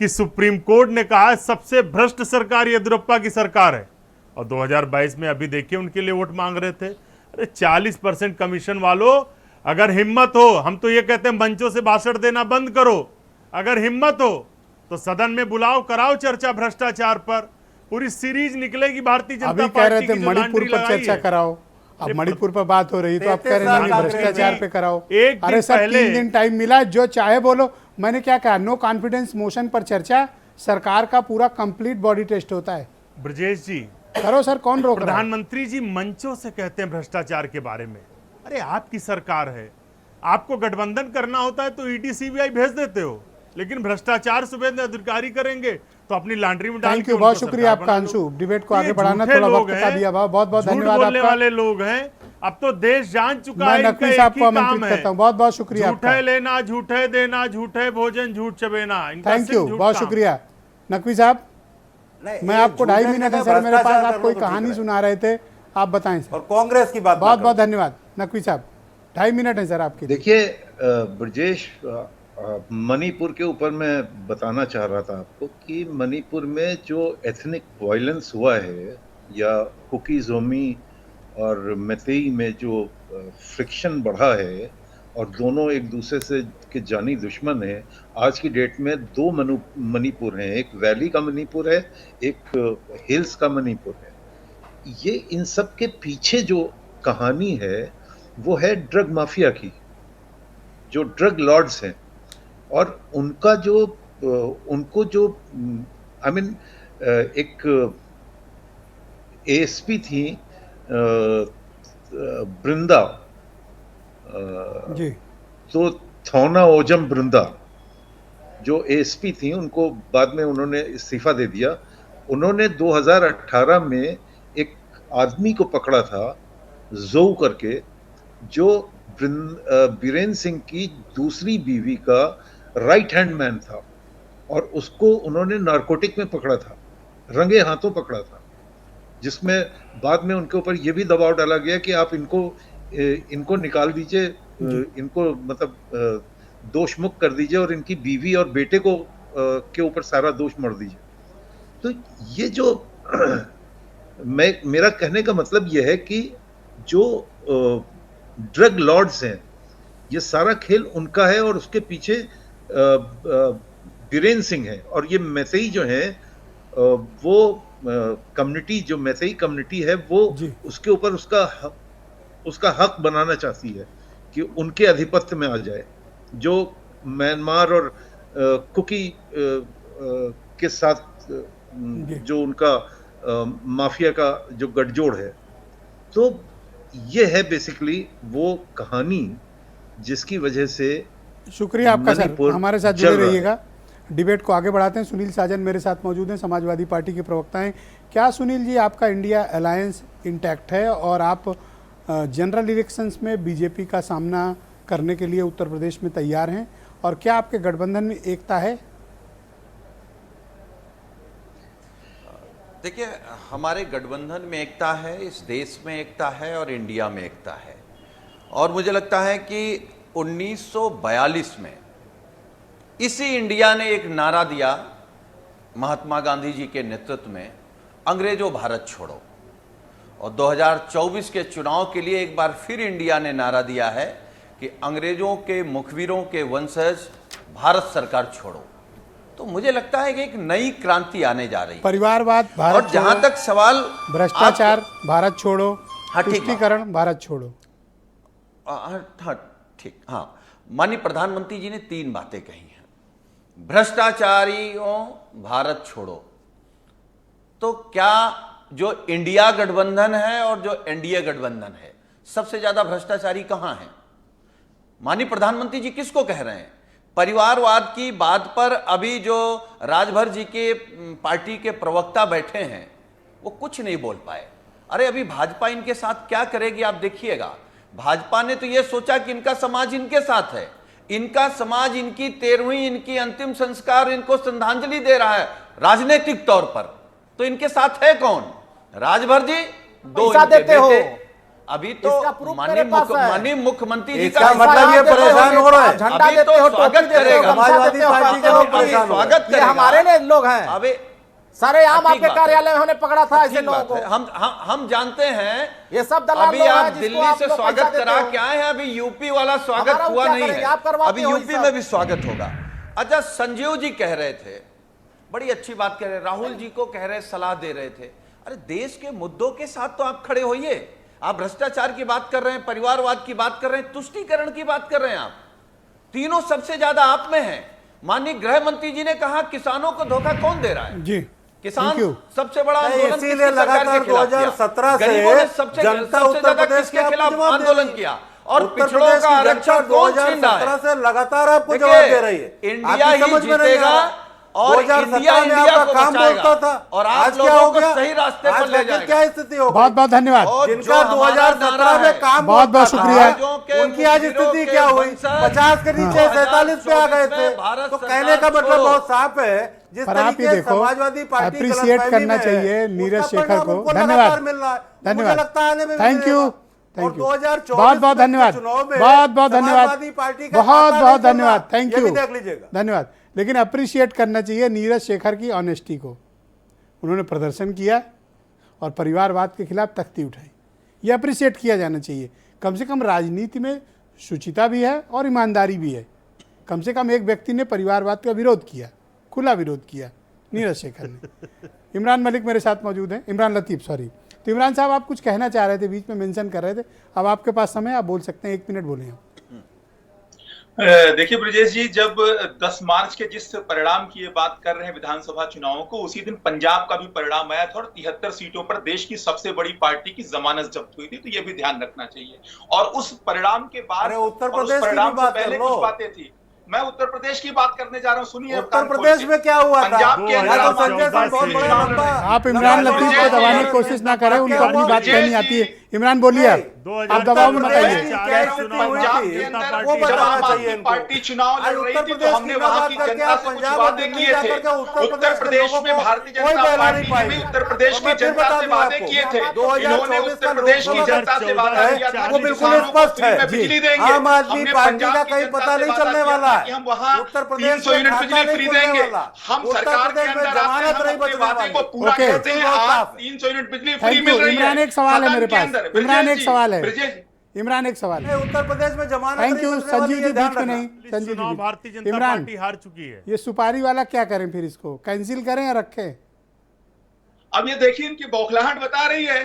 कि सुप्रीम कोर्ट ने कहा है सबसे भ्रष्ट सरकार येदियुरप्पा की सरकार है, और 2022 में अभी देखिए उनके लिए वोट मांग रहे थे। अरे 40% कमीशन वालों, अगर हिम्मत हो, हम तो ये कहते हैं मंचों से भाषण देना बंद करो। अगर हिम्मत हो तो सदन में बुलाओ, कराओ चर्चा भ्रष्टाचार पर। पूरी सीरीज निकलेगी भारतीय जनता अभी पार्टी कह रहे थे की जो मणिपुर लांड्री पर लगाई चर्चा है। कराओ, अब मणिपुर पर बात हो रही तो आप कह रहे साल हैं कांग्रेस भ्रष्टाचार जी, पे कराओ। एक दिन अरे सर पहले- 3 दिन टाइम मिला, जो चाहे बोलो। मैंने क्या कहा? नो कॉन्फिडेंस मोशन पर चर्चा सरकार का पूरा कंप्लीट बॉडी टेस्ट होता है। ब्रजेश जी, करो सर, कौन रोक रहा है? प्रधानमंत्री जी मंचों से कहते हैं भ्रष्टाचार के बारे में। अरे आपकी सरकार है, आपको गठबंधन करना होता है तो ईडी सीबीआई भेज देते हो, लेकिन भ्रष्टाचार शुभेंदु अधिकारी करेंगे तो अपनी लॉन्ड्री में डाल थैंक के यू, उनको बहुत शुक्रिया सरकार आपका बना लो। अंशु। डिबेट को ये आगे बढ़ाना, झूठे थोड़ा लोग वक्त का हैं, भी अभाव। बहुत बहुत झूठ धन्यवाद बोलने आपका। वाले लोग हैं। अब तो देश जान चुका मैं है, इनका नकवी एक साहब ही को काम आमंत्रित है। करता हूँ। बहुत बहुत शुक्रिया आपका। झूठे लेना, झूठे देना, झूठे भोजन, झूठ चबेना। इनका थैंक सिर्फ यू, झूठ बहुत काम। शुक्रिया नकवी साहब। नहीं, मैं ये आपको झूठे 2.5 की मिनट है जगह सर मेरे पास, भ्रष्टाचार आप कर लो कोई तो कहानी ठीक है। सुना रहे थे, आप बताएं सर। और कांग्रेस की बात बहुत ना बहुत करो। धन्यवाद नकवी साहब। 2.5 मिनट है सर आपके लिए। देखिए ब्रजेश, मणिपुर के ऊपर मैं बताना चाह रहा था आपको कि मणिपुर में जो एथनिक वायलेंस हुआ है, या कुकी जोमी और मैतेई में जो फ्रिक्शन बढ़ा है, और दोनों एक दूसरे से के जानी दुश्मन है। आज की डेट में 2 मणिपुर हैं, एक वैली का मणिपुर है, एक हिल्स का मणिपुर है। ये इन सब के पीछे जो कहानी है वो है ड्रग माफिया की, जो ड्रग लॉर्ड्स हैं, और उनका जो उनको जो आई मीन एक एएसपी थी बृंदा, जी तो थौना ओजम बृंदा जो एएसपी थी, उनको बाद में उन्होंने इस्तीफा दे दिया। उन्होंने 2018 में एक आदमी को पकड़ा था, जोऊ करके, जो बीरेन सिंह की दूसरी बीवी का राइट हैंड मैन था, और उसको उन्होंने नारकोटिक में पकड़ा था, रंगे हाथों पकड़ा था, जिसमें बाद में उनके ऊपर यह भी दबाव डाला गया कि आप इनको निकाल दीजिए, इनको मतलब दोष मुक्त कर दीजिए, और इनकी बीवी और बेटे को के ऊपर सारा दोष मढ़ दीजिए। तो ये जो मेरा कहने का मतलब यह है कि जो ड्रग लॉर्ड्स हैं, ये सारा खेल उनका है, और उसके पीछे बीरेन सिंह है। और ये मैतेई जो है, वो कम्युनिटी, जो मैतेई कम्युनिटी है, वो उसके ऊपर उसका हक बनाना चाहती है कि उनके आधिपत्य में आ जाए, जो म्यांमार और कुकी के साथ जो उनका माफिया का जो गठजोड़ है। तो ये है बेसिकली वो कहानी जिसकी वजह से शुक्रिया आपका सर, मणिपुर हमारे साथ चल जुड़े रहा है। रहिएगा। डिबेट को आगे बढ़ाते हैं। सुनील साजन मेरे साथ मौजूद हैं, समाजवादी पार्टी के प्रवक्ता हैं। क्या सुनील जी, आपका इंडिया अलायंस इंटैक्ट है और आप जनरल इलेक्शंस में बीजेपी का सामना करने के लिए उत्तर प्रदेश में तैयार हैं, और क्या आपके गठबंधन में एकता है? देखिए, हमारे गठबंधन में एकता है, इस देश में एकता है और इंडिया में एकता है। और मुझे लगता है कि 1942 में इसी इंडिया ने एक नारा दिया महात्मा गांधी जी के नेतृत्व में, अंग्रेजों भारत छोड़ो। और 2024 के चुनाव के लिए एक बार फिर इंडिया ने नारा दिया है कि अंग्रेजों के मुखबिरों के वंशज भारत सरकार छोड़ो। तो मुझे लगता है कि एक नई क्रांति आने जा रही है। परिवारवाद भारत और जहां तक सवाल भ्रष्टाचार भारत छोड़ो, हाँ, ठीक तुष्टीकरण भारत छोड़ो। हाँ ठीक, हाँ, माननीय प्रधानमंत्री जी ने 3 बातें कही हैं। भ्रष्टाचारियों भारत छोड़ो। तो क्या जो इंडिया गठबंधन है और जो एनडीए गठबंधन है, सबसे ज्यादा भ्रष्टाचारी कहां है? माननीय प्रधानमंत्री जी किसको कह रहे हैं? परिवारवाद की बात पर अभी जो राजभर जी के पार्टी के प्रवक्ता बैठे हैं वो कुछ नहीं बोल पाए। अरे अभी भाजपा इनके साथ क्या करेगी आप देखिएगा। भाजपा ने तो ये सोचा कि इनका समाज इनके साथ है, इनका समाज इनकी 13वीं इनकी अंतिम संस्कार इनको श्रद्धांजलि दे रहा है राजनीतिक तौर पर। तो इनके साथ है कौन? राजभर जी, 2 पैसा इनके देते हो। बेटे। अभी तो इसका proof मेरे पास है। माननीय मुख्यमंत्री जी इसका का मतलब ये परेशान हो रहा है। झंडा अभी देते तो हो, स्वागत टोपी देते हो, करेगा। गमछा समाजवादी देते हो, पार्टी कहते का हो लोग कि परेशान हो स्वागत ये करेगा। हमारे लिए लोग हैं। अबे सारे आम ठीक आपके बात कार्यालय में हमने पकड़ा था ऐसे ठीक लोगों बात को। है। हम जानते हैं। ये सब दलाल अभी लोग हैं आप जिसको दिल्ली आप से लोग स्वागत पैसा देते करा हो। के आए हैं, अभी यूपी वाला स्वागत हमारा वो हुआ क्या नहीं करेंगे? है। आप करवाते अभी हो ये यूपी सब। में भी स्वागत होगा। अच्छा, संजीव जी कह रहे थे, बड़ी अच्छी बात कह रहे, राहुल जी को कह रहे, सलाह दे रहे थे। अरे देश के मुद्दों के साथ तो आप खड़े होइए। आप भ्रष्टाचार की बात कर रहे हैं, परिवारवाद की बात कर रहे हैं, तुष्टीकरण की बात कर रहे हैं। आप तीनों सबसे ज्यादा आप में हैं। माननीय गृह मंत्री जी ने कहा किसानों को धोखा कौन दे रहा है? जी, किसान Thank you. सबसे बड़ा आंदोलन इसीलिए किसकी सरकार लगातार के खिलाफ किया? 2017 से गरीबों ने सबसे जनता सबसे उत्तर ज्यादा प्रदेश किसके के आपको खिलाफ जवाब दे आंदोलन रही है। किया? और उत्तर पिछड़ों प्रदेश का की आरक्षण जनता कौन छीन रहा 2017 है? से लगातार आपको देखिए, जवाब दे रही है। इंडिया आपकी ही समझ में नहीं आ जीतेगा रहा। और 2017 इंडिया में इंडिया आपका को काम बचाएगा बोलता था, और आप आज क्या लोगों हो को गया? सही रास्ते पर आज ले आखिर जाएगा। क्या स्थिति हो गई? बहुत बहुत धन्यवाद। और जो जिनका हमारा 2017 नारा में है, काम बहुत बहुत बोलता था, शुक्रिया। अंग्रेजों के उनकी आज मुखबिरों स्थिति के क्या हुई? वंशज 50 के नीचे 47 पे आ गए 2024 थे। में भारत तो सरकार कहने का मतलब छोड़ो। बहुत साफ है। जिस पर आप ही तरीके देखो, समाजवादी पार्टी अप्रिशिएट गलतफहमी करना में है, चाहिए नीरज उसका शेखर परिणाम को। उनको धन्यवाद, लगातार मिल रहा है। धन्यवाद। मुझे लगता है आने में भी थैंक यू, मिलेगा। थैंक और यू, 2024 बहुत बहुत धन्यवाद, चुनाव में बहुत बहुत धन्यवाद, समाजवादी पार्टी का बहुत खाता बहुत नहीं चल धन्यवाद, रहा। थैंक ये भी यू, देख लीजिएगा। धन्यवाद। लेकिन अप्रिशिएट करना चाहिए नीरज शेखर की ऑनेस्टी को। उन्होंने प्रदर्शन किया और परिवारवाद के खिलाफ तख्ती उठाई, ये अप्रिशिएट किया जाना चाहिए। कम से कम राजनीति में शुचिता भी है और ईमानदारी भी है। कम से कम एक व्यक्ति ने परिवारवाद का विरोध किया, खुला विरोध किया, नीरज शेखर ने। इमरान मलिक मेरे साथ मौजूद हैं, इमरान लतीफ़, सॉरी। तो इमरान साहब, आप कुछ कहना चाह रहे थे, बीच में मेंशन कर रहे थे। अब आपके पास समय, आप बोल सकते हैं, 1 मिनट बोलें आप। देखिए ब्रजेश जी, जब 10 मार्च के जिस परिणाम की ये बात कर रहे हैं विधानसभा चुनावों को, उसी दिन पंजाब का भी परिणाम आया था और 73 सीटों पर देश की सबसे बड़ी पार्टी की जमानत जब्त हुई थी। तो ये भी ध्यान रखना चाहिए। और उस परिणाम के बाद अरे उत्तर और उस प्रदेश की परिणाम भी से बात कर पहले लो। कुछ बातें थी। मैं उत्तर प्रदेश की बात करने जा रहा हूँ, सुनिए। उत्तर प्रदेश में क्या हुआ था? पंजाब के अंदर या तो आम आदमी संजय सिंह पार्टी बहुत के बड़ा चुनाव लंबा। लड़े। आप इमरान लतीफ़ को दबाने की कोशिश ना करें, उनको अपनी बात कहनी आती है। इमरान बोलिए, आप दबाव में मत आइए। पंजाब के अंदर जब आम आदमी पार्टी चुनाव लड़ रही थी तो हमने वहां की जनता से कुछ वादे किए थे। उत्तर प्रदेश में भारतीय जनता पार्टी ने भी उत्तर प्रदेश की जनता से वादे किए थे। इन्होंने उत्तर प्रदेश की जनता से वादा किया था वो कि बिल्कुल किसानों को स्पष्ट फ्री है। में बिजली देंगे। आम आदमी हमने पार्टी पंजाब का की कहीं जनता पता से नहीं वादा चलने किया वाला था है। कि हम वहां उत्तर प्रदेश 300 यूनिट में बिजली खाता फ्री नहीं देंगे। खुलने वाला। हम उत्तर सरकार के प्रदेश में अंदर आते हैं, जमानत हम नहीं अपने बचने वादे वाली। को पूरा ओके। करते हैं। आज 300 यूनिट बिजली फ्री थैंक यू। मिल रही है। इमरान, एक सवाल है मेरे सदन के पास। अंदर। इमरान, ब्रजेश एक जी, सवाल है। ब्रजेश, इमरान, एक सवाल है। उत्तर प्रदेश में जमानत थैंक नहीं यू। बचने वाली, संजीव जी ये ध्यान बीच में रखना। नहीं, संजीव चुनाव जी। भारतीय जनता इमरान, पार्टी हार चुकी है। ये सुपारी वाला क्या करें फिर? इसको कैंसिल करें या रखें? अब ये देखिए, इनकी बौखलाहट बता रही है।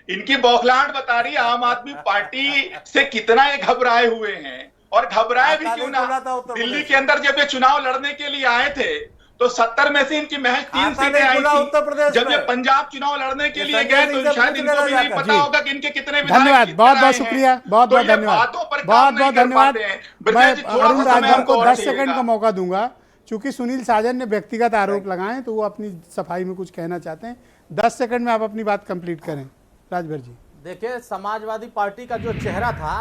इनकी बौखलाहट बता रही है आम आदमी पार्टी से कितना ये घबराए हुए हैं। और घबराए भी क्यों ना। दिल्ली के अंदर जब ये चुनाव लड़ने के लिए आए थे तो 70 में से इनकी महज 3 आता सीटें नहीं आई चुनाव थी। उत्तर प्रदेश जब ये में। पंजाब चुनाव लड़ने के ये लिए संजय गए सिंह तो से शायद पूछ इनको लेना भी नहीं जाकर। पता जी। होगा कि इनके कितने विधायक धन्यवाद, जीत बहुत कर बहुत आए शुक्रिया, हैं। बहुत तो बहुत ये धन्यवाद, बातों पर बहुत काम नहीं बहुत कर धन्यवाद। पाते हैं। मैं ब्रजेश जी, थोड़ा अरुण सा समय राजभर को हमको और 10 सेकंड का चाहिएगा। मौका दूंगा, चूंकि सुनील साजन ने व्यक्तिगत आरोप लगाए तो वो अपनी सफाई में कुछ कहना चाहते हैं। 10 सेकंड में आप अपनी बात कंप्लीट करें। राजभर जी, देखिए, समाजवादी पार्टी का जो चेहरा था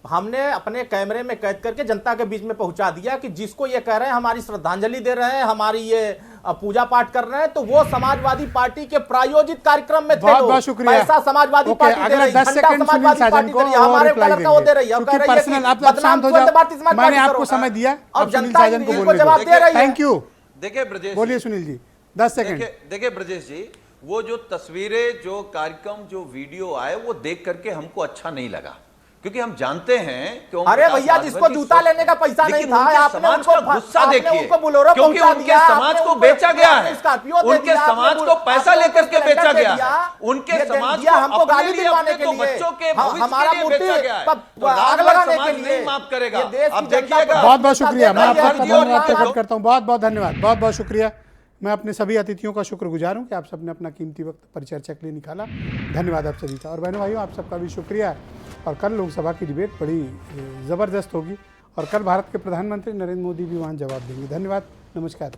हमने अपने कैमरे में कैद करके जनता के बीच में पहुंचा दिया कि जिसको ये कह रहे हैं हमारी श्रद्धांजलि दे रहे हैं, हमारी ये पूजा पाठ कर रहे हैं, तो वो समाजवादी पार्टी के प्रायोजित कार्यक्रम में थे। बहुत लोग। बहुत शुक्रिया। पैसा समाजवादी ओके, पार्टी दे अगला रही है, 10 घंटा सेकंड सुनील समाजवादी साजन पार्टी को दे रही है, हमारे रिप्लाई कलर का वो दे रही है, और देंगे, कह क्योंकि रही है पर्सनल कि आप बदनाम शांत हो तुरंत जाओ। भारतीय समाज मैंने पार्टी आपको करो। समय दिया, और अब सुनील जनता साजन को इनको बोलने जवाब दे रही दो। है। थैंक यू, देखिए ब्रजेश बोलिए सुनील जी, 10 सेकंड। देखिए ब्रजेश जी, वो जो तस्वीरें, जो कार्यक्रम, जो वीडियो आए, वो देख करके हमको अच्छा नहीं लगा, क्योंकि हम जानते हैं कि अरे भैया, जिसको जूता लेने का पैसा नहीं था, आपने समाज उनको का गुस्सा आपने देखिए, उनको बोलेरो क्योंकि पहुंचा उनके दिया, समाज आपने को उनको बेचा गया है, स्कॉर्पियो दे उनके दिया, समाज आपने को पैसा आपने लेकर के उनको बेचा सिलेंडर गया दे दिया, है, उनके ये समाज दिया को हमको अपने गाली लिए, दिलवाने अपने के तो लिए, बच्चों के भविष्य हमारा के लिए बेचा गया है। तो आग राजभर लगाने समाज के लिए नहीं माफ करेगा। ये देश अब की जनता देखिएगा। बहुत बहुत शुक्रिया, मैं आपका फर्जी और धन्यवाद ये प्रकट जो- करता हूँ। बहुत बहुत धन्यवाद, बहुत बहुत शुक्रिया। मैं अपने सभी अतिथियों का शुक्रगुजार हूँ कि आप सबने अपना कीमती वक्त परिचर्चा के लिए निकाला। धन्यवाद आप सभी का। और बहनों भाइयों, आप सबका भी शुक्रिया। और कल लोकसभा की डिबेट बड़ी ज़बरदस्त होगी और कल भारत के प्रधानमंत्री नरेंद्र मोदी भी वहाँ जवाब देंगे। धन्यवाद, नमस्कार।